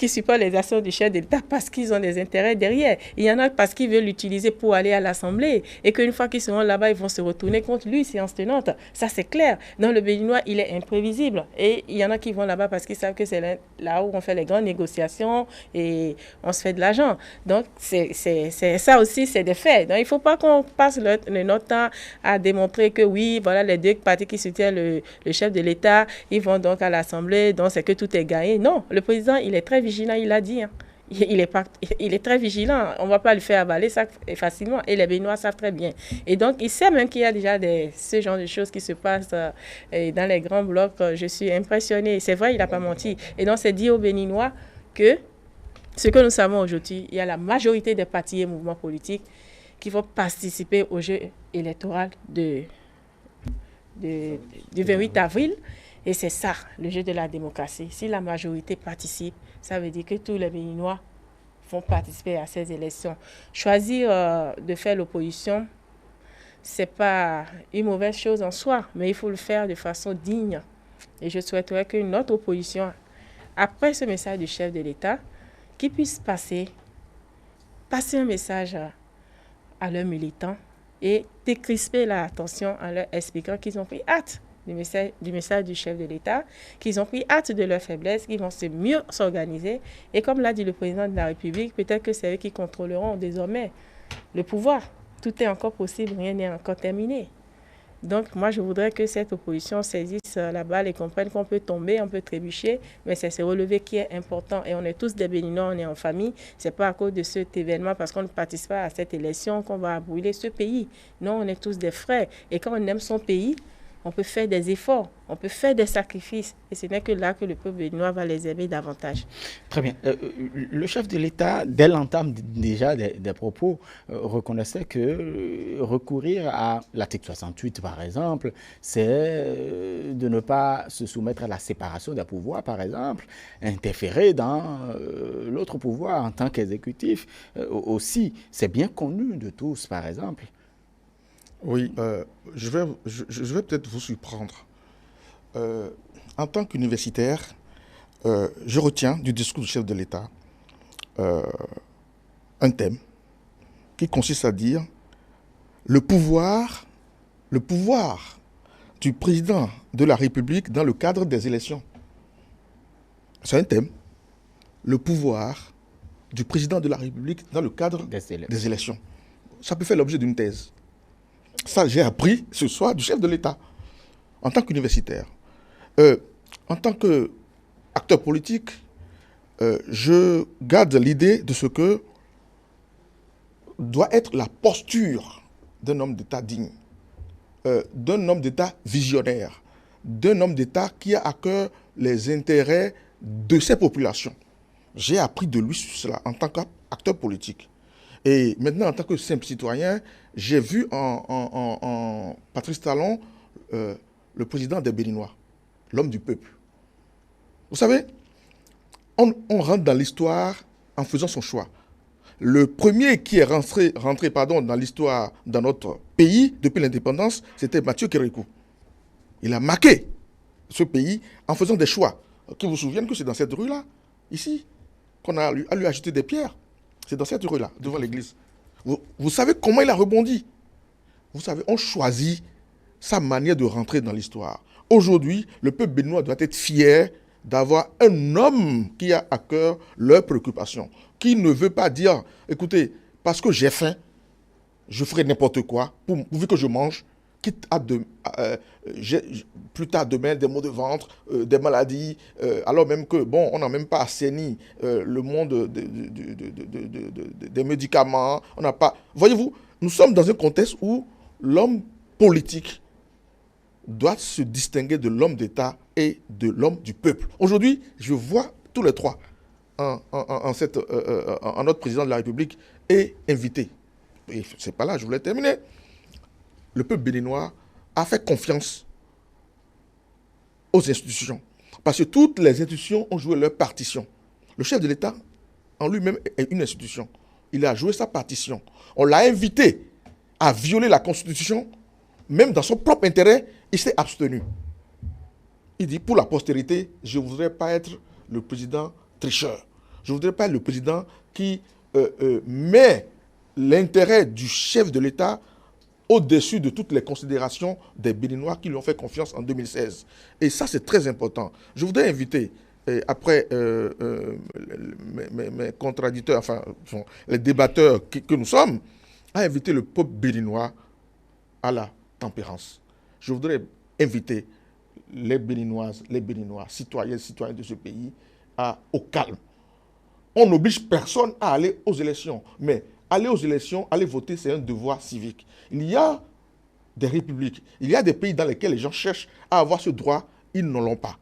supportent les actions du chef de l'État parce qu'ils ont des intérêts derrière. Il y en a parce qu'ils veulent l'utiliser pour aller à l'Assemblée et qu'une fois qu'ils seront là-bas, ils vont se retourner contre lui, séance tenante. Ça, c'est clair. Dans le Béninois, il est imprévisible. Et il y en a qui vont là-bas parce qu'ils savent que c'est là où on fait les grandes négociations et on se fait de l'argent. Donc, ça aussi, c'est des faits. Donc, il ne faut pas qu'on passe notre temps à démontrer que oui, voilà, les deux partis qui soutiennent le chef de l'État, ils vont donc à l'Assemblée, donc c'est que tout est gagné. Non, le président, il est très vigilant, il l'a dit. Il est très vigilant. On ne va pas le faire avaler ça facilement. Et les Béninois savent très bien. Et donc, il sait même qu'il y a déjà ce genre de choses qui se passent dans les grands blocs. Je suis impressionnée. C'est vrai, il n'a pas menti. Et donc, c'est dit aux Béninois que ce que nous savons aujourd'hui, il y a la majorité des partis et mouvements politiques qui vont participer au jeu électoral du 28 avril. Et c'est ça, le jeu de la démocratie. Si la majorité participe, ça veut dire que tous les Béninois vont participer à ces élections. Choisir de faire l'opposition, ce n'est pas une mauvaise chose en soi, mais il faut le faire de façon digne. Et je souhaiterais que notre opposition, après ce message du chef de l'État, qu'ils puissent passer un message à leurs militants et décrisper l'attention en leur expliquant qu'ils ont pris hâte du message du chef de l'État, qu'ils ont pris hâte de leur faiblesse, qu'ils vont mieux s'organiser. Et comme l'a dit le président de la République, peut-être que c'est eux qui contrôleront désormais le pouvoir. Tout est encore possible, rien n'est encore terminé. Donc, moi, je voudrais que cette opposition saisisse la balle et comprenne qu'on peut tomber, on peut trébucher, mais c'est se relever qui est important. Et on est tous des Béninois, on est en famille. Ce n'est pas à cause de cet événement, parce qu'on ne participe pas à cette élection, qu'on va brûler ce pays. Non, on est tous des frères. Et quand on aime son pays, on peut faire des efforts, on peut faire des sacrifices. Et ce n'est que là que le peuple béninois va les aimer davantage. Très bien. Le chef de l'État, dès l'entame déjà des propos, reconnaissait que recourir à l'article 68, par exemple, c'est de ne pas se soumettre à la séparation des pouvoirs, par exemple, interférer dans l'autre pouvoir en tant qu'exécutif. Aussi, c'est bien connu de tous, par exemple. Oui, je vais peut-être vous surprendre. En tant qu'universitaire, je retiens du discours du chef de l'État un thème qui consiste à dire le pouvoir du président de la République dans le cadre des élections. C'est un thème. Le pouvoir du président de la République dans le cadre des élections. Ça peut faire l'objet d'une thèse. Ça, j'ai appris ce soir du chef de l'État, en tant qu'universitaire. En tant qu'acteur politique, je garde l'idée de ce que doit être la posture d'un homme d'État digne, d'un homme d'État visionnaire, d'un homme d'État qui a à cœur les intérêts de ses populations. J'ai appris de lui sur cela en tant qu'acteur politique. Et maintenant, en tant que simple citoyen, j'ai vu en Patrice Talon le président des Béninois, l'homme du peuple. Vous savez, on rentre dans l'histoire en faisant son choix. Le premier qui est rentré dans l'histoire, dans notre pays, depuis l'indépendance, c'était Mathieu Kérékou. Il a marqué ce pays en faisant des choix. Qui vous souviennent que c'est dans cette rue-là, ici, qu'on a lui ajouté des pierres. C'est dans cette rue-là, devant l'église. Vous savez comment il a rebondi. Vous savez, on choisit sa manière de rentrer dans l'histoire. Aujourd'hui, le peuple béninois doit être fier d'avoir un homme qui a à cœur leurs préoccupations, qui ne veut pas dire, écoutez, parce que j'ai faim, je ferai n'importe quoi, pourvu que je mange, quitte à plus tard demain des maux de ventre, des maladies, alors même que, bon, on n'a même pas assaini le monde des médicaments, on n'a pas... Voyez-vous, nous sommes dans un contexte où l'homme politique doit se distinguer de l'homme d'État et de l'homme du peuple. Aujourd'hui, je vois tous les trois notre président de la République est invité. Et c'est pas là, je voulais terminer. Le peuple béninois a fait confiance aux institutions. Parce que toutes les institutions ont joué leur partition. Le chef de l'État, en lui-même, est une institution. Il a joué sa partition. On l'a invité à violer la Constitution, même dans son propre intérêt, il s'est abstenu. Il dit, pour la postérité, je ne voudrais pas être le président tricheur. Je ne voudrais pas être le président qui met l'intérêt du chef de l'État au-dessus de toutes les considérations des Béninois qui lui ont fait confiance en 2016. Et ça, c'est très important. Je voudrais inviter, après mes contradicteurs, enfin, les débatteurs que nous sommes, à inviter le peuple béninois à la tempérance. Je voudrais inviter les Béninoises, les Béninois, citoyens de ce pays, au calme. On n'oblige personne à aller aux élections, mais aller aux élections, aller voter, c'est un devoir civique. Il y a des républiques, il y a des pays dans lesquels les gens cherchent à avoir ce droit, ils ne l'ont pas.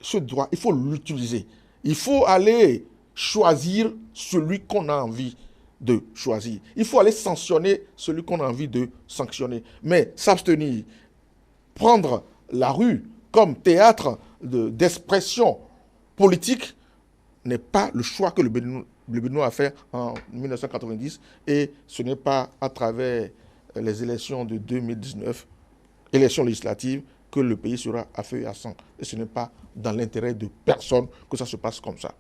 Ce droit, il faut l'utiliser. Il faut aller choisir celui qu'on a envie de choisir. Il faut aller sanctionner celui qu'on a envie de sanctionner. Mais s'abstenir, prendre la rue comme théâtre d'expression politique n'est pas le choix que le Béninois a fait en 1990 et ce n'est pas à travers les élections de 2019, élections législatives, que le pays sera à feu et à sang. Et ce n'est pas dans l'intérêt de personne que ça se passe comme ça.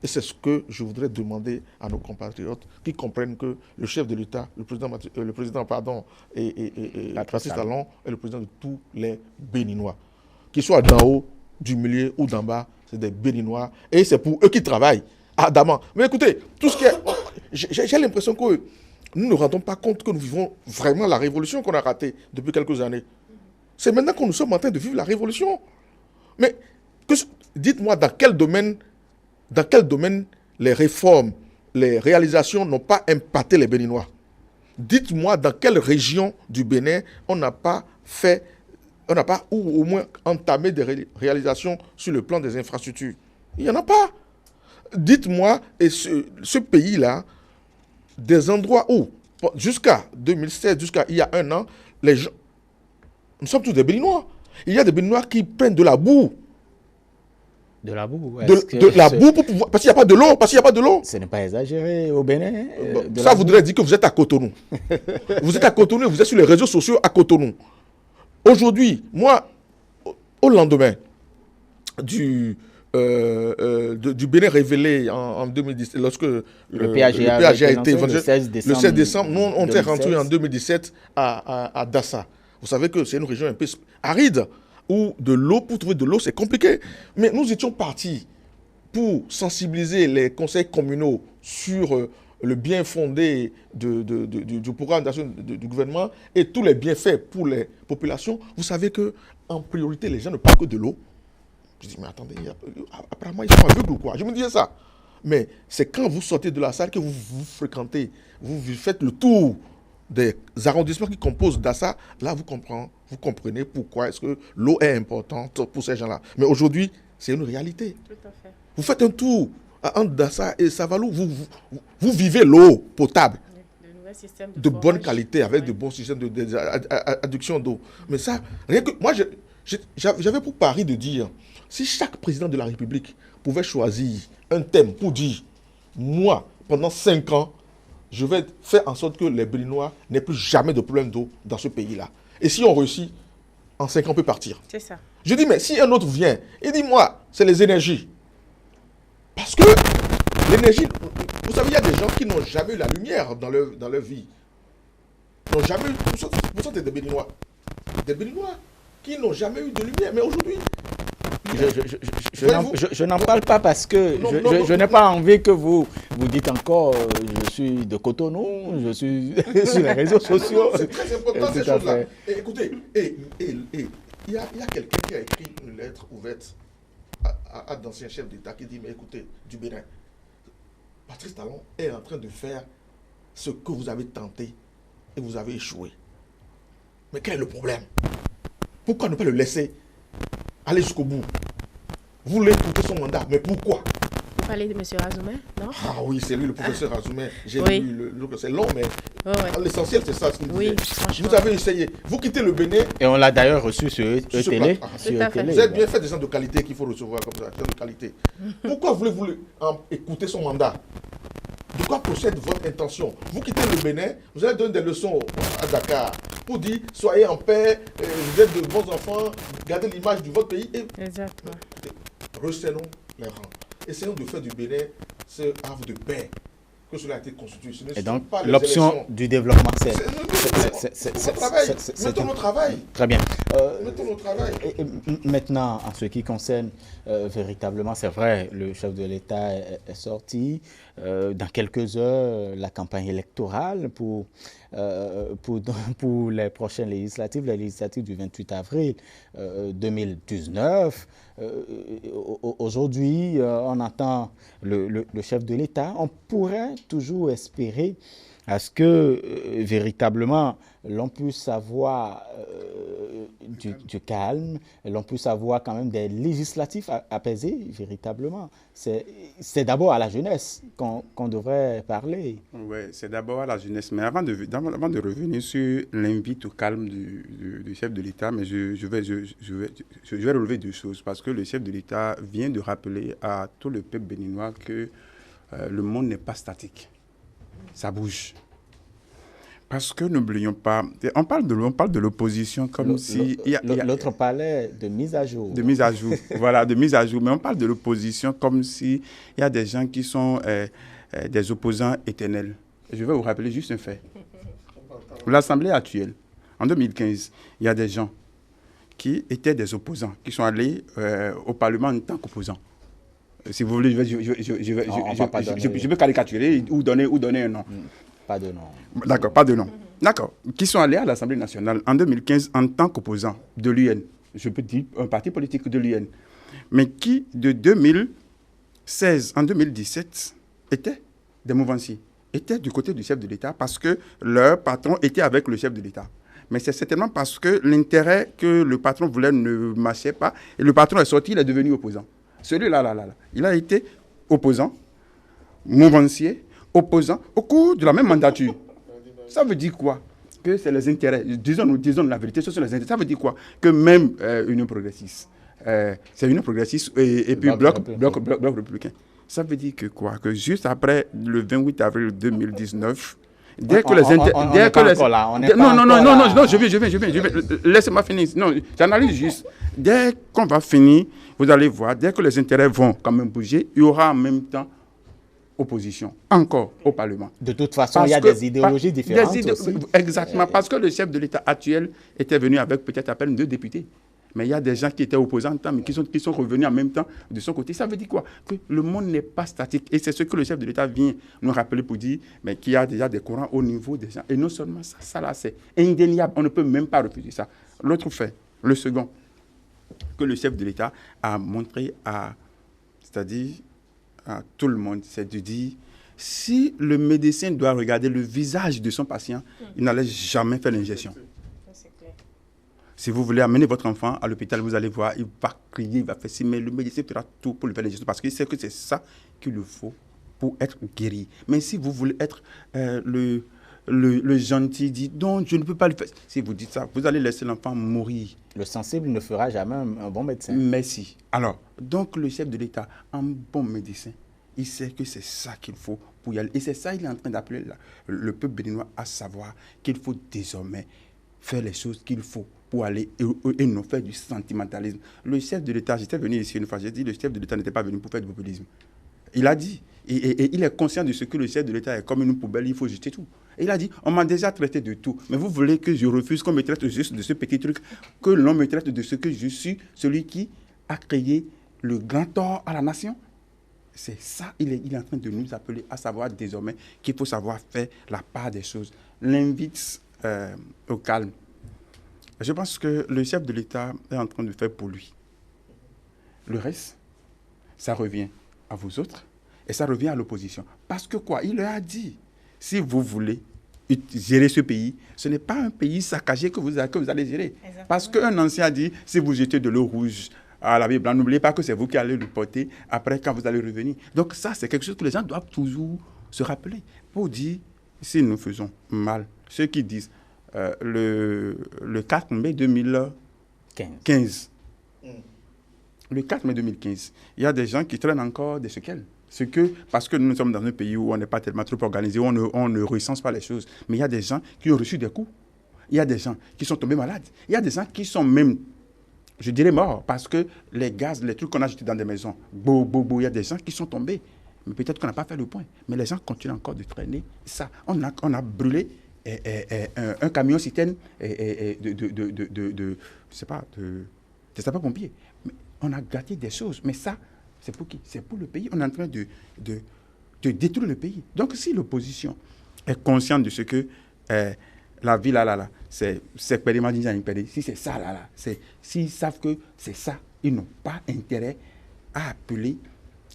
Et c'est ce que je voudrais demander à nos compatriotes qui comprennent que le chef de l'État, le président Patrice Talon est le président de tous les Béninois. Qu'ils soient d'en haut, du milieu ou d'en bas, c'est des Béninois. Et c'est pour eux qui travaillent ardemment. Mais écoutez, tout ce qui est... J'ai l'impression que nous ne rendons pas compte que nous vivons vraiment la révolution qu'on a ratée depuis quelques années. C'est maintenant que nous sommes en train de vivre la révolution. Mais dites-moi dans quel domaine les réformes, les réalisations n'ont pas impacté les Béninois. Dites-moi dans quelle région du Bénin on n'a pas ou au moins entamé des réalisations sur le plan des infrastructures. Il n'y en a pas. Dites-moi, et ce pays-là, des endroits où, jusqu'à 2016, jusqu'à il y a un an, les gens, nous sommes tous des Béninois. Il y a des Béninois qui prennent de la boue. De la boue. De la boue pour pouvoir, parce qu'il n'y a pas de l'eau. Parce qu'il n'y a pas de l'eau. Ce n'est pas exagéré au Bénin. Ça voudrait dire que vous êtes à Cotonou. Vous êtes à Cotonou, vous êtes sur les réseaux sociaux à Cotonou. Aujourd'hui, moi, au lendemain du Bénin révélé en 2017, lorsque le PAGA a été vendu, le 16 décembre, nous, on est rentré en 2017 à Dassa. Vous savez que c'est une région un peu aride, où pour trouver de l'eau, c'est compliqué. Mais nous étions partis pour sensibiliser les conseils communaux sur le bien fondé du programme d'action du gouvernement et tous les bienfaits pour les populations. Vous savez qu'en priorité, les gens ne parlent que de l'eau. Je dis, mais attendez, apparemment, ils sont aveugles ou quoi? Je me disais ça. Mais c'est quand vous sortez de la salle que vous fréquentez, vous faites le tour des arrondissements qui composent Dassa, là, vous comprenez pourquoi est-ce que l'eau est importante pour ces gens-là. Mais aujourd'hui, c'est une réalité. Tout à fait. Vous faites un tour entre Dassa et Savalou, vous vivez l'eau potable, de bonne qualité, avec de bons systèmes d'adduction d'eau. Mais ça, rien que moi, j'avais pour pari de dire, si chaque président de la République pouvait choisir un thème pour dire, moi, pendant 5 ans, je vais faire en sorte que les Béninois n'aient plus jamais de problème d'eau dans ce pays-là. Et si on réussit, en 5 ans, on peut partir. C'est ça. Je dis, mais si un autre vient, il dit, moi, c'est les énergies. Parce que l'énergie, vous savez, il y a des gens qui n'ont jamais eu la lumière dans leur vie. Ils n'ont jamais eu, vous sentez des Béninois qui n'ont jamais eu de lumière. Mais aujourd'hui, je n'en parle pas parce que je n'ai pas envie que vous dites encore je suis de Cotonou, je suis sur les réseaux sociaux. C'est très important ces choses-là. Écoutez, il y a quelqu'un qui a écrit une lettre ouverte à d'anciens chefs d'État qui dit, mais écoutez, du Bénin, Patrice Talon est en train de faire ce que vous avez tenté et vous avez échoué. Mais quel est le problème? Pourquoi ne pas le laisser aller jusqu'au bout? Vous voulez écouter son mandat, mais pourquoi? Vous parlez de M. Azoumé, non? Ah oui, c'est lui, le professeur Azoumé. J'ai Oui. lu c'est long, mais Ouais. l'essentiel, c'est ça ce qu'il Oui, disait. franchement. Vous avez essayé. Vous quittez le Bénin. Et on l'a d'ailleurs reçu sur Sur ce E-Télé. plateau. Sur Tout à fait. E-Télé, Vous êtes bien fait des gens de qualité qu'il faut recevoir comme ça, des gens de qualité. Pourquoi voulez-vous écouter son mandat? De quoi procède votre intention? Vous quittez le Bénin, vous allez donner des leçons à Dakar pour dire soyez en paix, vous êtes de bons enfants, gardez l'image de votre pays et Exactement. resserrons les rangs. Essayons de faire du Bénin ce havre de paix que cela a été constitué. Ce ne Et sont donc, pas les l'option élections. du développement, c'est Notre travail. Mettons notre travail. Très bien. Mettons notre travail. Maintenant, en ce qui concerne véritablement, c'est vrai, le chef de l'État est sorti. Dans quelques heures, la campagne électorale pour les prochaines législatives, les législatives du 28 avril 2019. Aujourd'hui, on entend le chef de l'État. On pourrait toujours espérer à ce que véritablement l'on puisse avoir du calme, l'on puisse avoir quand même des législatifs apaisés véritablement. C'est d'abord à la jeunesse qu'on devrait parler. Oui, c'est d'abord à la jeunesse. Mais avant de revenir sur l'invite au calme du chef de l'État, mais je vais relever deux choses. Parce que le chef de l'État vient de rappeler à tout le peuple béninois que le monde n'est pas statique. Ça bouge. Parce que n'oublions pas, on parle de l'opposition comme si... L'autre parlait de mise à jour. De mise à jour, voilà, de mise à jour. Mais on parle de l'opposition comme s'il y a des gens qui sont des opposants éternels. Et je vais vous rappeler juste un fait. L'Assemblée actuelle, en 2015, il y a des gens qui étaient des opposants, qui sont allés au Parlement en tant qu'opposants. Si vous voulez, je peux caricaturer ou donner un nom. Pas de nom. D'accord, pas de nom. D'accord. Qui sont allés à l'Assemblée nationale en 2015 en tant qu'opposants de l'UN. Je peux dire un parti politique de l'UN. Mais qui, de 2016 en 2017, étaient des mouvanciers, étaient du côté du chef de l'État parce que leur patron était avec le chef de l'État. Mais c'est certainement parce que l'intérêt que le patron voulait ne marchait pas. Et le patron est sorti, il est devenu opposant. Celui-là, il a été opposant, mouvancier, opposant au cours de la même mandature. Ça veut dire quoi? Que c'est les intérêts. Disons la vérité, ce sont les intérêts. Ça veut dire quoi? Que même Union progressiste, c'est Union progressiste et puis bloc républicain. Ça veut dire que quoi? Que juste après le 28 avril 2019, dès que les intérêts... Non, je viens. Laissez-moi finir. Non, j'analyse juste. Dès qu'on va finir, vous allez voir, dès que les intérêts vont quand même bouger, il y aura en même temps opposition, encore au Parlement. De toute façon, il y a des idéologies différentes aussi. Exactement, parce que le chef de l'État actuel était venu avec peut-être à peine 2 députés. Mais il y a des gens qui étaient opposants, mais qui sont revenus en même temps de son côté. Ça veut dire quoi? Que le monde n'est pas statique. Et c'est ce que le chef de l'État vient nous rappeler pour dire qu'il y a déjà des courants au niveau des gens. Et non seulement ça là, c'est indéniable. On ne peut même pas refuser ça. L'autre fait, le second, que le chef de l'État a montré c'est-à-dire à tout le monde, c'est de dire, si le médecin doit regarder le visage de son patient, il n'allait jamais faire l'injection. Si vous voulez amener votre enfant à l'hôpital, vous allez voir, il va crier, il va faire ci, mais le médecin fera tout pour lui faire l'injection parce qu'il sait que c'est ça qu'il lui faut pour être guéri. Mais si vous voulez être le gentil, dit non, je ne peux pas le faire. Si vous dites ça, vous allez laisser l'enfant mourir. Le sensible ne fera jamais un bon médecin. Merci. Alors, donc le chef de l'État, un bon médecin, il sait que c'est ça qu'il faut pour y aller. Et c'est ça, il est en train d'appeler le peuple béninois à savoir qu'il faut désormais faire les choses qu'il faut pour aller et non faire du sentimentalisme. Le chef de l'État, j'étais venu ici une fois, j'ai dit le chef de l'État n'était pas venu pour faire du populisme. Il a dit, et il est conscient de ce que le chef de l'État est comme une poubelle, il faut jeter tout. Et il a dit, on m'a déjà traité de tout, mais vous voulez que je refuse qu'on me traite juste de ce petit truc, que l'on me traite de ce que je suis, celui qui a créé le grand tort à la nation. C'est ça, il est en train de nous appeler à savoir désormais qu'il faut savoir faire la part des choses. L'invite au calme. Je pense que le chef de l'État est en train de faire pour lui. Le reste, ça revient à vous autres et ça revient à l'opposition. Parce que quoi? Il leur a dit, si vous voulez gérer ce pays, ce n'est pas un pays saccagé que vous allez gérer. Exactement. Parce qu'un ancien a dit, si vous jetez de l'eau rouge à la Bible, n'oubliez pas que c'est vous qui allez le porter après quand vous allez revenir. Donc ça, c'est quelque chose que les gens doivent toujours se rappeler pour dire, si nous faisons mal, ceux qui disent le 4 mai 2015, le 4 mai 2015, il y a des gens qui traînent encore des séquelles. Parce que nous sommes dans un pays où on n'est pas tellement trop organisé, où on ne recense pas les choses. Mais il y a des gens qui ont reçu des coups. Il y a des gens qui sont tombés malades. Il y a des gens qui sont même, je dirais, morts parce que les gaz, les trucs qu'on a jetés dans des maisons, il y a des gens qui sont tombés. Mais peut-être qu'on n'a pas fait le point. Mais les gens continuent encore de traîner. Ça, on a brûlé un camion citerne de sapeurs-pompiers. On a gâté des choses. Mais ça, c'est pour qui? C'est pour le pays. On est en train de détruire le pays. Donc, si l'opposition est consciente de ce que la vie, c'est si c'est ça, s'ils savent que c'est ça, ils n'ont pas intérêt à appeler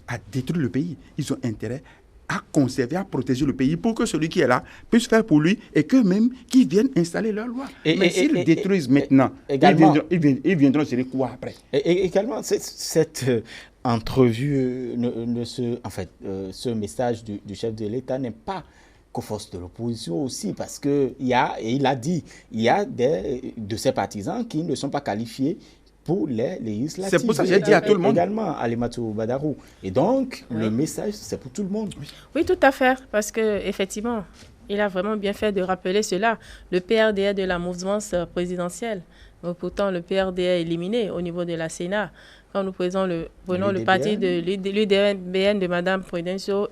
à détruire le pays. Ils ont intérêt à conserver, à protéger le pays pour que celui qui est là puisse faire pour lui et qu'eux-mêmes qui viennent installer leur loi. Mais s'ils détruisent maintenant, ils viendront gérer quoi après? Et également, cette entrevue, ce message du chef de l'État n'est pas qu'aux forces de l'opposition aussi, parce qu'il y a de ces partisans qui ne sont pas qualifiés pour les législatives. C'est pour ça que j'ai dit à tout le monde. Également, Alimatou Badarou. Et donc, le message, c'est pour tout le monde. Oui, tout à fait, parce qu'effectivement, il a vraiment bien fait de rappeler cela. Le PRD est de la mouvance présidentielle. Donc, pourtant, le PRD est éliminé au niveau de la Sénat. Quand nous prenons le parti de l'UDBN de Mme Prudencio,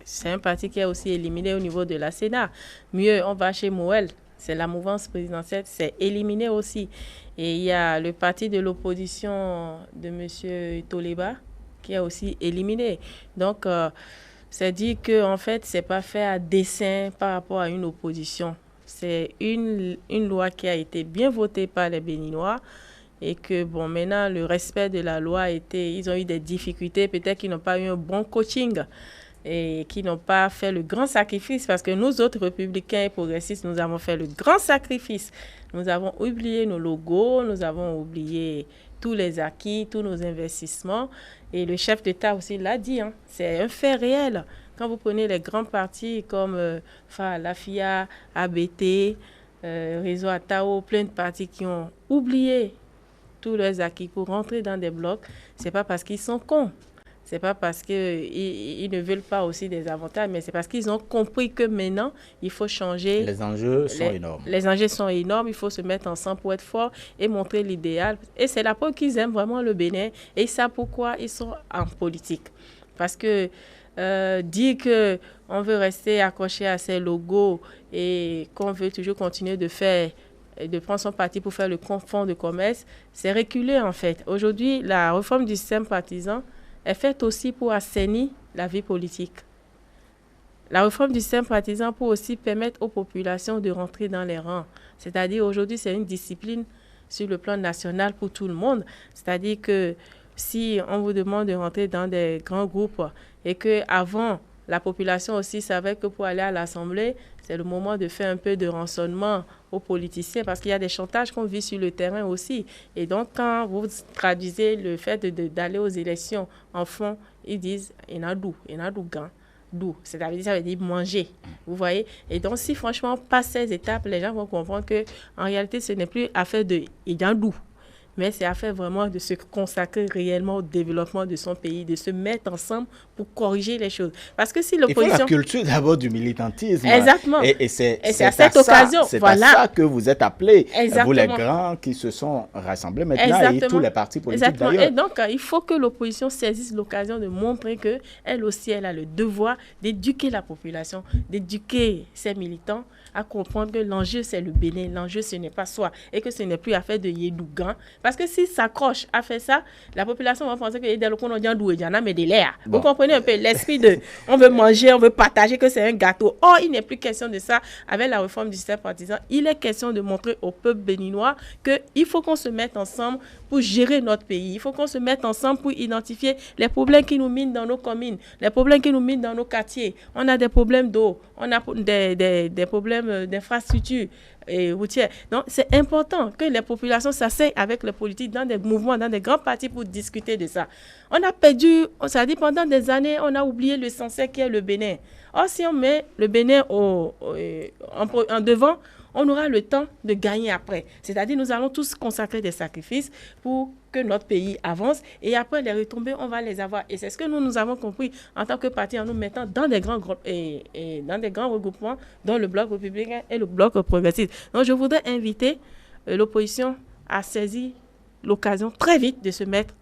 c'est un parti qui est aussi éliminé au niveau de la Sénat. Mieux, on va chez Moël. C'est la mouvance présidentielle, c'est éliminé aussi. Et il y a le parti de l'opposition de M. Toleba qui est aussi éliminé. Donc, c'est dit que en fait, c'est pas fait à dessein par rapport à une opposition. C'est une loi qui a été bien votée par les Béninois et que, bon, maintenant, le respect de la loi ils ont eu des difficultés, peut-être qu'ils n'ont pas eu un bon coaching et qui n'ont pas fait le grand sacrifice, parce que nous autres républicains et progressistes, nous avons fait le grand sacrifice. Nous avons oublié nos logos, nous avons oublié tous les acquis, tous nos investissements. Et le chef d'État aussi l'a dit, hein, c'est un fait réel. Quand vous prenez les grands partis comme la FIA, ABT, Réseau Atao, plein de partis qui ont oublié tous leurs acquis pour rentrer dans des blocs, c'est pas parce qu'ils sont cons. C'est pas parce qu'ils ne veulent pas aussi des avantages, mais c'est parce qu'ils ont compris que maintenant, il faut changer. Les enjeux sont énormes. Les enjeux sont énormes. Il faut se mettre ensemble pour être fort et montrer l'idéal. Et c'est la preuve qu'ils aiment vraiment le Bénin. Et ils savent pourquoi ils sont en politique. Parce que dire qu'on veut rester accroché à ces logos et qu'on veut toujours continuer de prendre son parti pour faire le fonds de commerce, c'est reculer en fait. Aujourd'hui, la réforme du système partisan est faite aussi pour assainir la vie politique. La réforme du système partisan pour aussi permettre aux populations de rentrer dans les rangs. C'est-à-dire aujourd'hui, c'est une discipline sur le plan national pour tout le monde. C'est-à-dire que si on vous demande de rentrer dans des grands groupes et qu'avant, la population aussi savait que pour aller à l'Assemblée, c'est le moment de faire un peu de rançonnement aux politiciens parce qu'il y a des chantages qu'on vit sur le terrain aussi. Et donc, quand vous traduisez le fait d'aller aux élections en fond, ils disent « il y en a d'où gain ». D'où, ça veut dire manger, vous voyez. Et donc, si franchement on passe ces étapes, les gens vont comprendre qu'en réalité, ce n'est plus affaire de « il y en a d'où ». Mais c'est affaire vraiment de se consacrer réellement au développement de son pays, de se mettre ensemble pour corriger les choses. Parce que si l'opposition... Il faut la culture d'abord du militantisme. Exactement. Et c'est à cette occasion, c'est voilà. à ça que vous êtes appelés, Exactement. vous les grands qui se sont rassemblés maintenant. Exactement. Et tous les partis politiques Exactement. d'ailleurs. Et donc, il faut que l'opposition saisisse l'occasion de montrer qu'elle aussi, elle a le devoir d'éduquer la population, d'éduquer ses militants à comprendre que l'enjeu, c'est le Bénin. L'enjeu, ce n'est pas soi. Et que ce n'est plus affaire de Yédougan. Parce que s'il s'accroche à faire ça, la population va penser que dès le coup, on dit mais de l'air. Vous comprenez un peu l'esprit de on veut manger, on veut partager, que c'est un gâteau. Or, il n'est plus question de ça avec la réforme du système partisan. Il est question de montrer au peuple béninois qu'il faut qu'on se mette ensemble pour gérer notre pays. Il faut qu'on se mette ensemble pour identifier les problèmes qui nous minent dans nos communes, les problèmes qui nous minent dans nos quartiers. On a des problèmes d'eau, on a des problèmes d'infrastructure et routière. Donc, c'est important que les populations s'asseyent avec les politiques dans des mouvements, dans des grands partis pour discuter de ça. On a perdu, ça dit pendant des années, on a oublié l'essentiel qui est le Bénin. Or, si on met le Bénin en devant, on aura le temps de gagner après. C'est-à-dire, nous allons tous consacrer des sacrifices pour que notre pays avance et après les retombées, on va les avoir. Et c'est ce que nous avons compris en tant que parti en nous mettant dans des grands groupes et dans des grands regroupements, dont le Bloc républicain et le Bloc progressiste. Donc, je voudrais inviter l'opposition à saisir l'occasion très vite de se mettre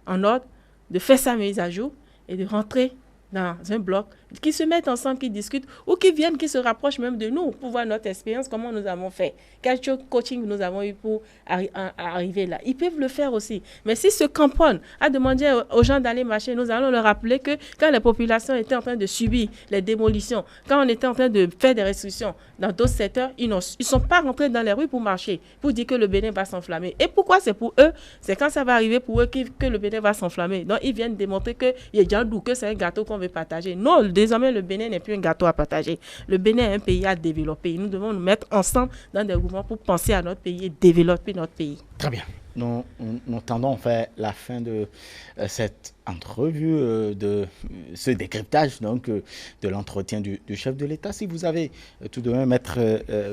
en ordre, de faire sa mise à jour et de rentrer dans un bloc, qui se mettent ensemble, qui discutent, ou qui viennent, qui se rapprochent même de nous pour voir notre expérience, comment nous avons fait, quel coaching nous avons eu pour arriver là. Ils peuvent le faire aussi. Mais s'ils se camponnent à demander aux gens d'aller marcher, nous allons leur rappeler que quand les populations étaient en train de subir les démolitions, quand on était en train de faire des restrictions dans d'autres secteurs, ils ne sont pas rentrés dans les rues pour marcher, pour dire que le Bénin va s'enflammer. Et pourquoi c'est pour eux? C'est quand ça va arriver pour eux que le Bénin va s'enflammer. Donc, ils viennent démontrer que c'est un gâteau qu'on veut partager. Non, désormais, le Bénin n'est plus un gâteau à partager. Le Bénin est un pays à développer. Nous devons nous mettre ensemble dans des mouvements pour penser à notre pays et développer notre pays. Très bien. Nous tendons vers la fin de cette entrevue, de ce décryptage donc, de l'entretien du chef de l'État. Si vous avez tout de même, Maître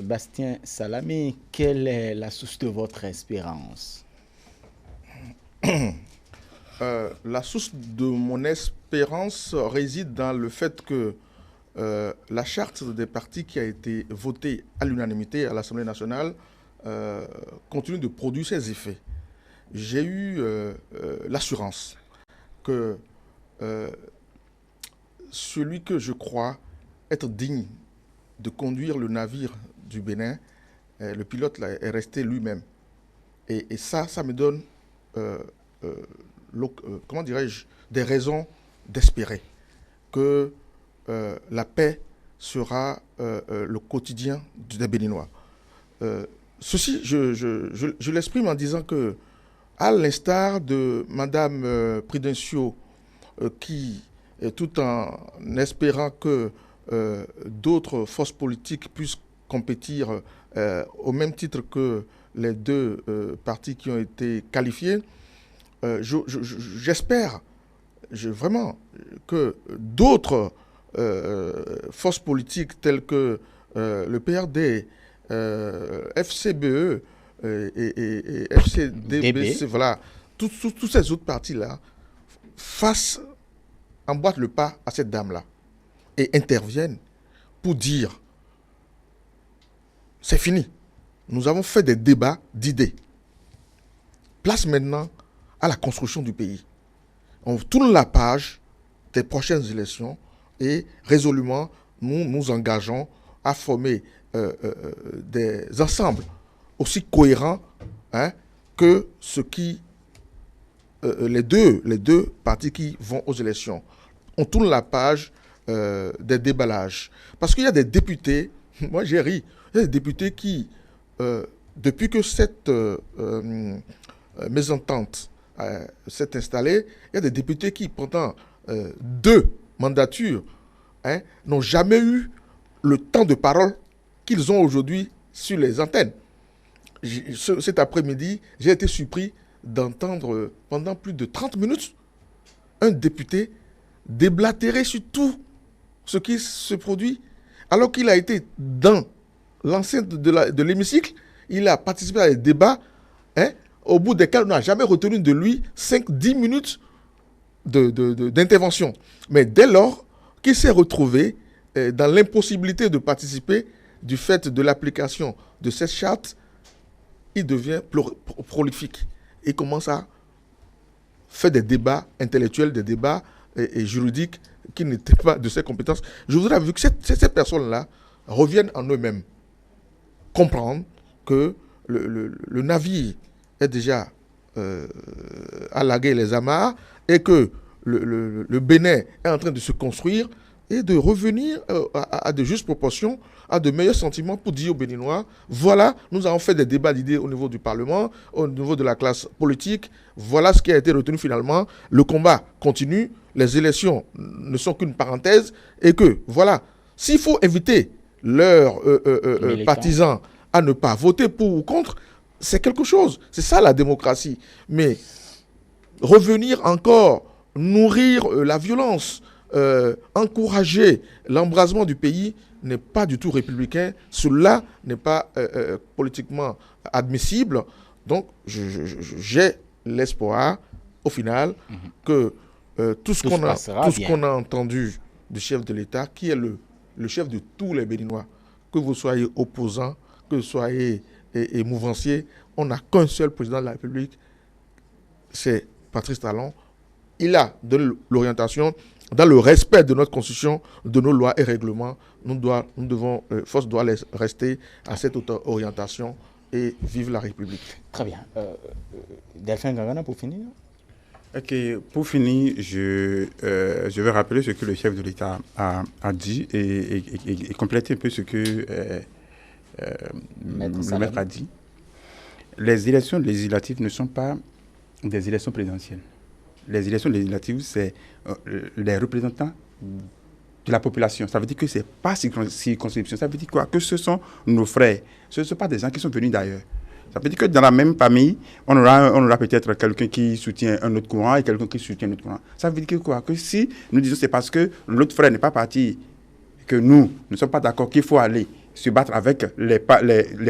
Bastien Salamé, quelle est la source de votre espérance? La source de mon espérance réside dans le fait que la charte des partis qui a été votée à l'unanimité à l'Assemblée nationale continue de produire ses effets. J'ai eu l'assurance que celui que je crois être digne de conduire le navire du Bénin, le pilote là, est resté lui-même. Et ça me donne, comment dirais-je, des raisons d'espérer que la paix sera le quotidien des Béninois. Ceci, je l'exprime en disant que, à l'instar de Mme Prudencio, qui, tout en espérant que d'autres forces politiques puissent compétir au même titre que les deux partis qui ont été qualifiés, j'espère vraiment que d'autres forces politiques telles que le PRD, FCBE et FCDBC, voilà, tous ces autres partis-là emboîtent le pas à cette dame-là et interviennent pour dire c'est fini. Nous avons fait des débats d'idées. Place maintenant à la construction du pays. On tourne la page des prochaines élections et résolument, nous nous engageons à former des ensembles aussi cohérents que ce qui les deux partis qui vont aux élections. On tourne la page des déballages. Parce qu'il y a des députés, moi j'ai ri, il y a des députés qui, depuis que cette mésentente s'est installée, il y a des députés qui, pendant 2 mandatures, n'ont jamais eu le temps de parole qu'ils ont aujourd'hui sur les antennes. Cet après-midi, j'ai été surpris d'entendre pendant plus de 30 minutes un député déblatérer sur tout ce qui se produit, alors qu'il a été dans l'enceinte de l'hémicycle, il a participé à des débats, au bout desquels on n'a jamais retenu de lui 5-10 minutes d'intervention. Mais dès lors qu'il s'est retrouvé dans l'impossibilité de participer du fait de l'application de cette charte, il devient prolifique. Il commence à faire des débats intellectuels, des débats et juridiques qui n'étaient pas de ses compétences. Je voudrais que ces personnes-là reviennent en eux-mêmes, comprendre que le navire est déjà à laguer les amarres et que le Bénin est en train de se construire et de revenir à de justes proportions, à de meilleurs sentiments pour dire aux Béninois, voilà, nous avons fait des débats d'idées au niveau du Parlement, au niveau de la classe politique, voilà ce qui a été retenu finalement, le combat continue, les élections ne sont qu'une parenthèse et que, voilà, s'il faut inviter leurs partisans à ne pas voter pour ou contre, c'est quelque chose, c'est ça la démocratie. Mais revenir encore, nourrir la violence, encourager l'embrasement du pays n'est pas du tout républicain. Cela n'est pas politiquement admissible. Donc, j'ai l'espoir, au final, que tout ce qu'on a entendu du chef de l'État, qui est le chef de tous les Béninois, que vous soyez opposant, que vous soyez mouvancier, on n'a qu'un seul président de la République, c'est Patrice Talon. Il a donné l'orientation dans le respect de notre constitution, de nos lois et règlements. Force doit rester à cette orientation et vive la République. Très bien. Delphin Gangana, pour finir. Ok, pour finir, je vais rappeler ce que le chef de l'État a dit et compléter un peu ce que le maître a dit. Les élections législatives ne sont pas des élections présidentielles. Les élections législatives, c'est les représentants de la population. Ça veut dire que ce n'est pas circonscription. Ça veut dire quoi? Que ce sont nos frères. Ce ne sont pas des gens qui sont venus d'ailleurs. Ça veut dire que dans la même famille, on aura peut-être quelqu'un qui soutient un autre courant et quelqu'un qui soutient un autre courant. Ça veut dire que quoi? Que si nous disons que c'est parce que l'autre frère n'est pas parti, que nous ne sommes pas d'accord qu'il faut aller se battre avec les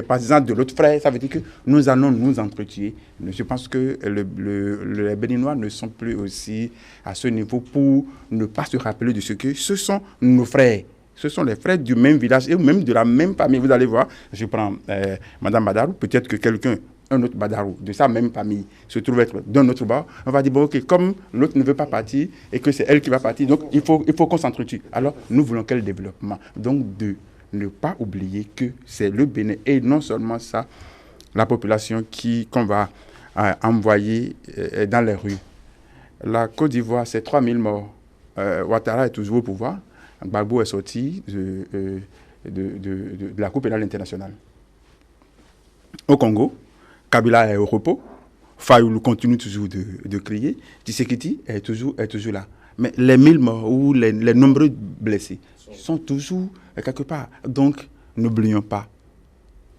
partisans de l'autre frère, ça veut dire que nous allons nous entretuer. Je pense que les Béninois ne sont plus aussi à ce niveau pour ne pas se rappeler de ce que ce sont nos frères. Ce sont les frères du même village et même de la même famille. Vous allez voir, je prends Madame Badarou, peut-être que quelqu'un, un autre Badarou de sa même famille se trouve être d'un autre bord. On va dire, bon, ok, comme l'autre ne veut pas partir et que c'est elle qui va partir, donc il faut qu'on s'entretue. Alors, nous voulons quel développement? Donc, de ne pas oublier que c'est le Bénin et non seulement ça, la population qu'on va envoyer dans les rues. La Côte d'Ivoire, c'est 3000 morts. Ouattara est toujours au pouvoir. Gbagbo est sorti de la Cour pénale internationale. Au Congo, Kabila est au repos. Fayoulou continue toujours de crier. Tshisekedi est toujours là. Mais les 1000 morts ou les nombreux blessés sont toujours quelque part. Donc, n'oublions pas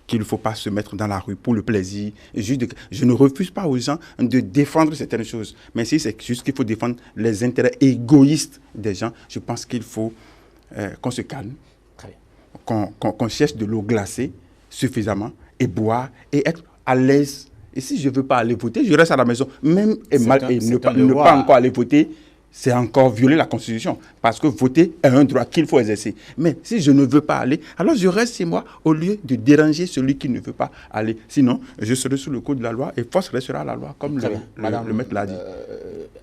qu'il ne faut pas se mettre dans la rue pour le plaisir. Je ne refuse pas aux gens de défendre certaines choses. Mais si c'est juste qu'il faut défendre les intérêts égoïstes des gens, je pense qu'il faut qu'on se calme, qu'on cherche de l'eau glacée suffisamment et boire et être à l'aise. Et si je ne veux pas aller voter, je reste à la maison. Même ne pas encore aller voter, c'est encore violer la Constitution. Parce que voter est un droit qu'il faut exercer. Mais si je ne veux pas aller, alors je reste chez moi au lieu de déranger celui qui ne veut pas aller. Sinon, je serai sous le coup de la loi et force restera à la loi, comme le maître l'a dit.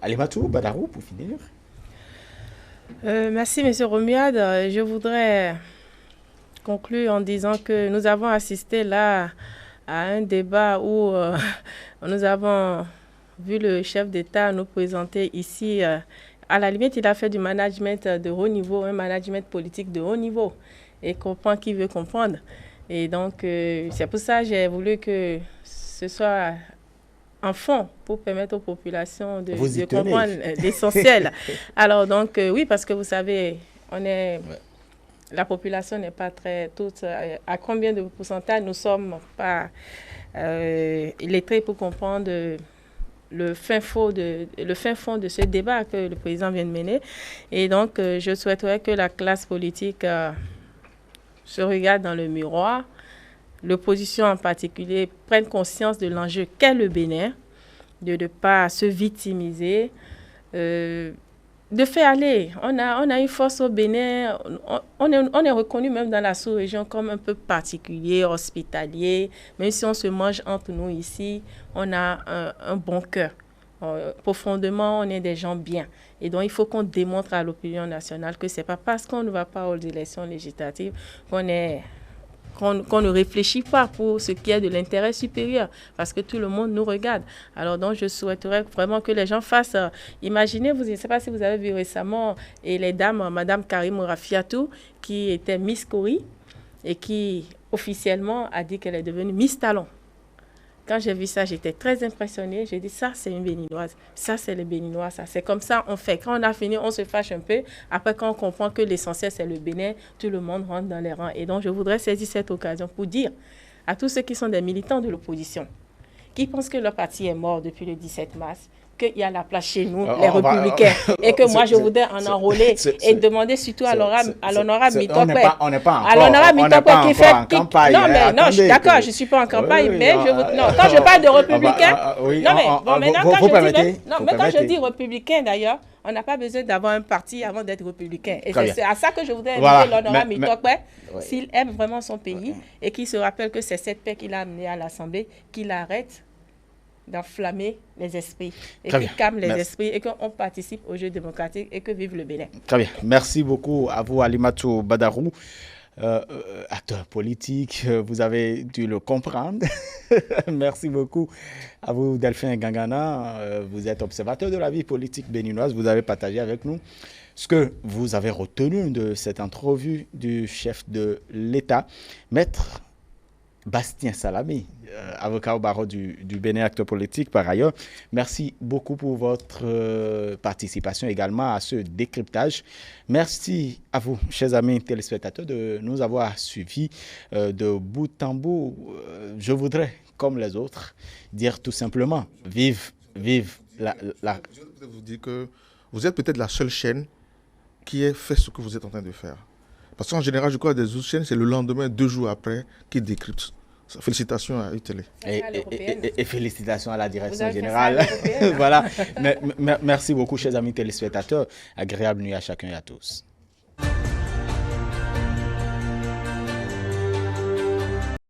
Alimatou Badarou, pour finir. Merci, M. Romuald. Je voudrais conclure en disant que nous avons assisté là à un débat où nous avons vu le chef d'État nous présenter ici. À la limite, il a fait du management de haut niveau, un management politique de haut niveau, et comprend qui veut comprendre. Et donc, c'est pour ça que j'ai voulu que ce soit en fond pour permettre aux populations de comprendre l'essentiel. Alors, donc, oui, parce que vous savez, la population n'est pas très toute. À combien de pourcentage nous sommes pas lettrés pour comprendre le fin fond de ce débat que le président vient de mener. Et donc, je souhaiterais que la classe politique se regarde dans le miroir, l'opposition en particulier prenne conscience de l'enjeu qu'est le Bénin, de ne pas se victimiser, de faire aller. On a une force au Bénin, on est reconnu même dans la sous-région comme un peu particulier, hospitalier. Même si on se mange entre nous ici, on a un bon cœur. Profondément, on est des gens bien. Et donc, il faut qu'on démontre à l'opinion nationale que ce n'est pas parce qu'on ne va pas aux élections législatives qu'on qu'on ne réfléchit pas pour ce qui est de l'intérêt supérieur, parce que tout le monde nous regarde. Alors donc, je souhaiterais vraiment que les gens fassent... imaginez, je ne sais pas si vous avez vu récemment, et les dames, Madame Karim Rafiatou, qui était Miss Cori, et qui officiellement a dit qu'elle est devenue Miss Talent. Quand j'ai vu ça, j'étais très impressionnée. J'ai dit, ça, c'est une Béninoise. Ça, c'est les Béninois. Ça, c'est comme ça, on fait. Quand on a fini, on se fâche un peu. Après, quand on comprend que l'essentiel, c'est le Bénin, tout le monde rentre dans les rangs. Et donc, je voudrais saisir cette occasion pour dire à tous ceux qui sont des militants de l'opposition, qui pensent que leur parti est mort depuis le 17 mars, qu'il y a la place chez nous, les Républicains, et que moi, je voudrais en enrôler et demander surtout à l'honorable Mitokwe. On n'est pas encore. À l'honorable Mitokwe qui fait... Non, mais non, je suis d'accord, je ne suis pas en campagne, mais quand je parle de Républicains... Non, mais bon, maintenant, quand je dis Républicain, d'ailleurs, on n'a pas besoin d'avoir un parti avant d'être républicain. Et c'est à ça que je voudrais inviter l'honorable Mitokwe, s'il aime vraiment son pays, et qu'il se rappelle que c'est cette paix qu'il a amenée à l'Assemblée, qu'il arrête d'enflammer les esprits et qui calme les esprits et qu'on participe au jeu démocratique et que vive le Bénin. Très bien. Merci beaucoup à vous, Alimatou Badarou, acteur politique. Vous avez dû le comprendre. Merci beaucoup à vous, Delphin Gangana. Vous êtes observateur de la vie politique béninoise. Vous avez partagé avec nous ce que vous avez retenu de cette entrevue du chef de l'État, Maître Bastien Salami, avocat au barreau du Bénin, acteur politique par ailleurs. Merci beaucoup pour votre participation également à ce décryptage. Merci à vous, chers amis téléspectateurs, de nous avoir suivis de bout en bout. Je voudrais, comme les autres, dire tout simplement, vive la... Je voudrais vous dire que vous êtes peut-être la seule chaîne qui ait fait ce que vous êtes en train de faire. Parce qu'en général, je crois que des autres chaînes, c'est le lendemain, 2 jours après, qu'ils décryptent. Félicitations à UTélé. Et félicitations à la direction générale. Voilà. Merci beaucoup, chers amis téléspectateurs. Agréable nuit à chacun et à tous.